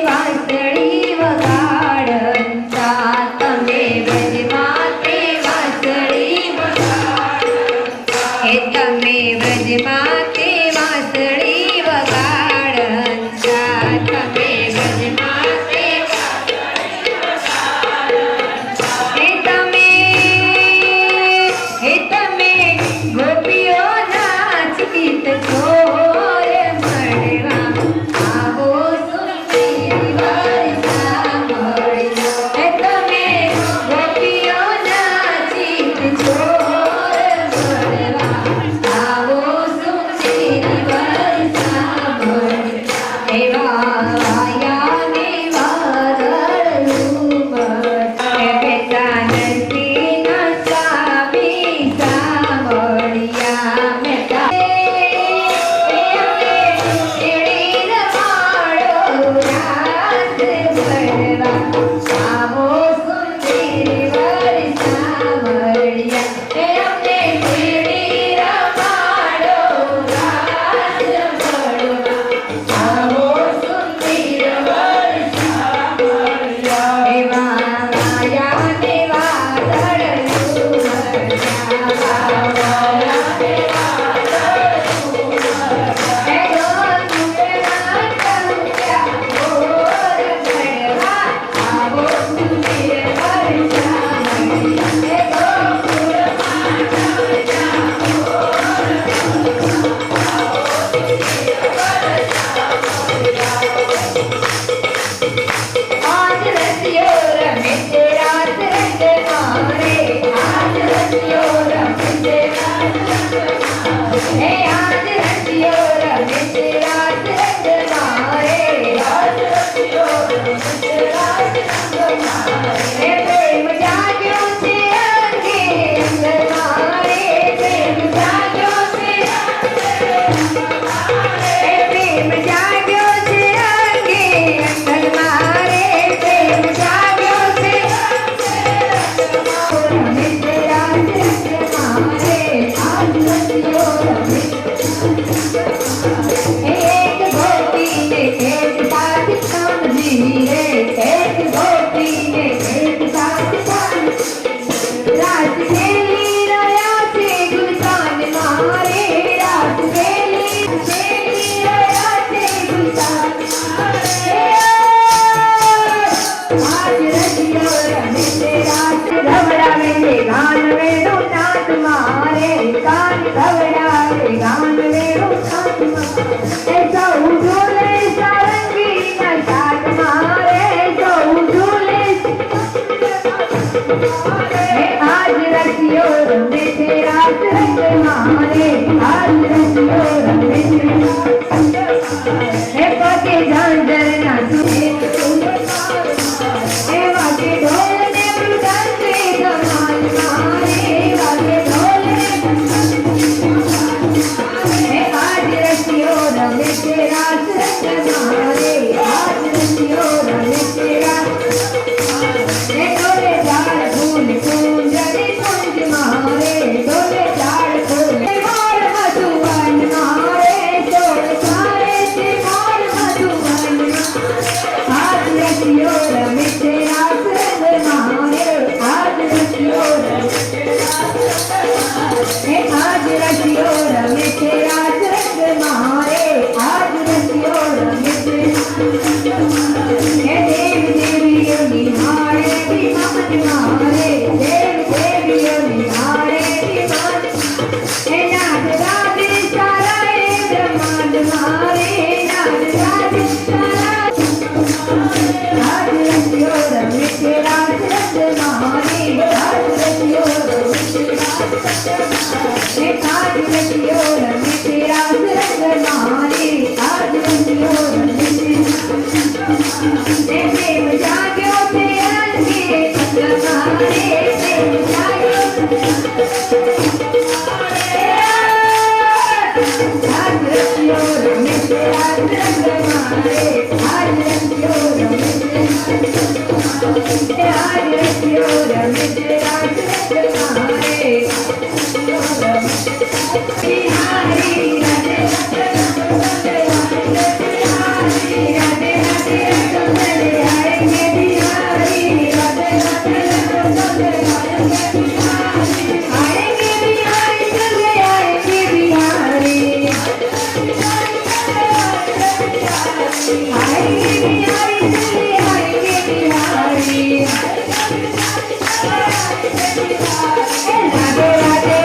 S2: વાસળી વગાડતા તમે घबरावे ते गान वेणु नाथ मारे कान घबरावे गान वेणु नाथ मारे ऐसा उझूले सारंगी न साथ मारे ऐसा उझूले आज रसियो रमे तेरा रंग मारे आज रसियो रमे हे पके झांझर ना सुने हे वाके ढोल ने मृदंगे धमाल मारे वाके ढोल हे आज रसियो रमे तेरा रंग मारे आज रसियो रमे तेरा हे डोले झाड़ फूल कुंजरी कुंज मारे डोले झाड़ फूल मोर मधुवन मारे डोल सारे से मोर मधुवन आज रसियो रमे तेरा रंग मारे आज रसियो हे आज रसियो रमे तेरा रंग मारे आज रसियो रमे हे देव देवियों निहारे विमान मारे देव देवियों निहारे विमान हे नाथ राधे सारा हे ब्रह्मांड मारे नाथ राधे सारा आज रसियो रमे तेरा रंग मारे आज रसियो रमे तेरा हे आज रसियो रमे तेरा रंग मारे आज रसियो रमे हे देव जाग्यो ते अंगे पग मारे देव जाग्यो आज रसियो रमे तेरा रंग मारे आज रसियो रमे आज रसियो रमे तेरा रंग मारे बिहारी राधे राधे राधे राधे राधे आएंगे बिहारी राधे राधे आएंगे बिहारी चले आएंगे बिहारी आएंगे बिहारी चले आएंगे बिहारी राधे राधे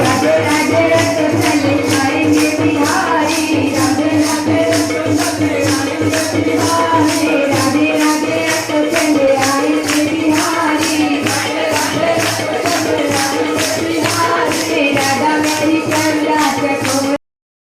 S2: राधे राधे रत चले आएंगे बिहारी राधे राधे रत चले आएंगे बिहारी राधे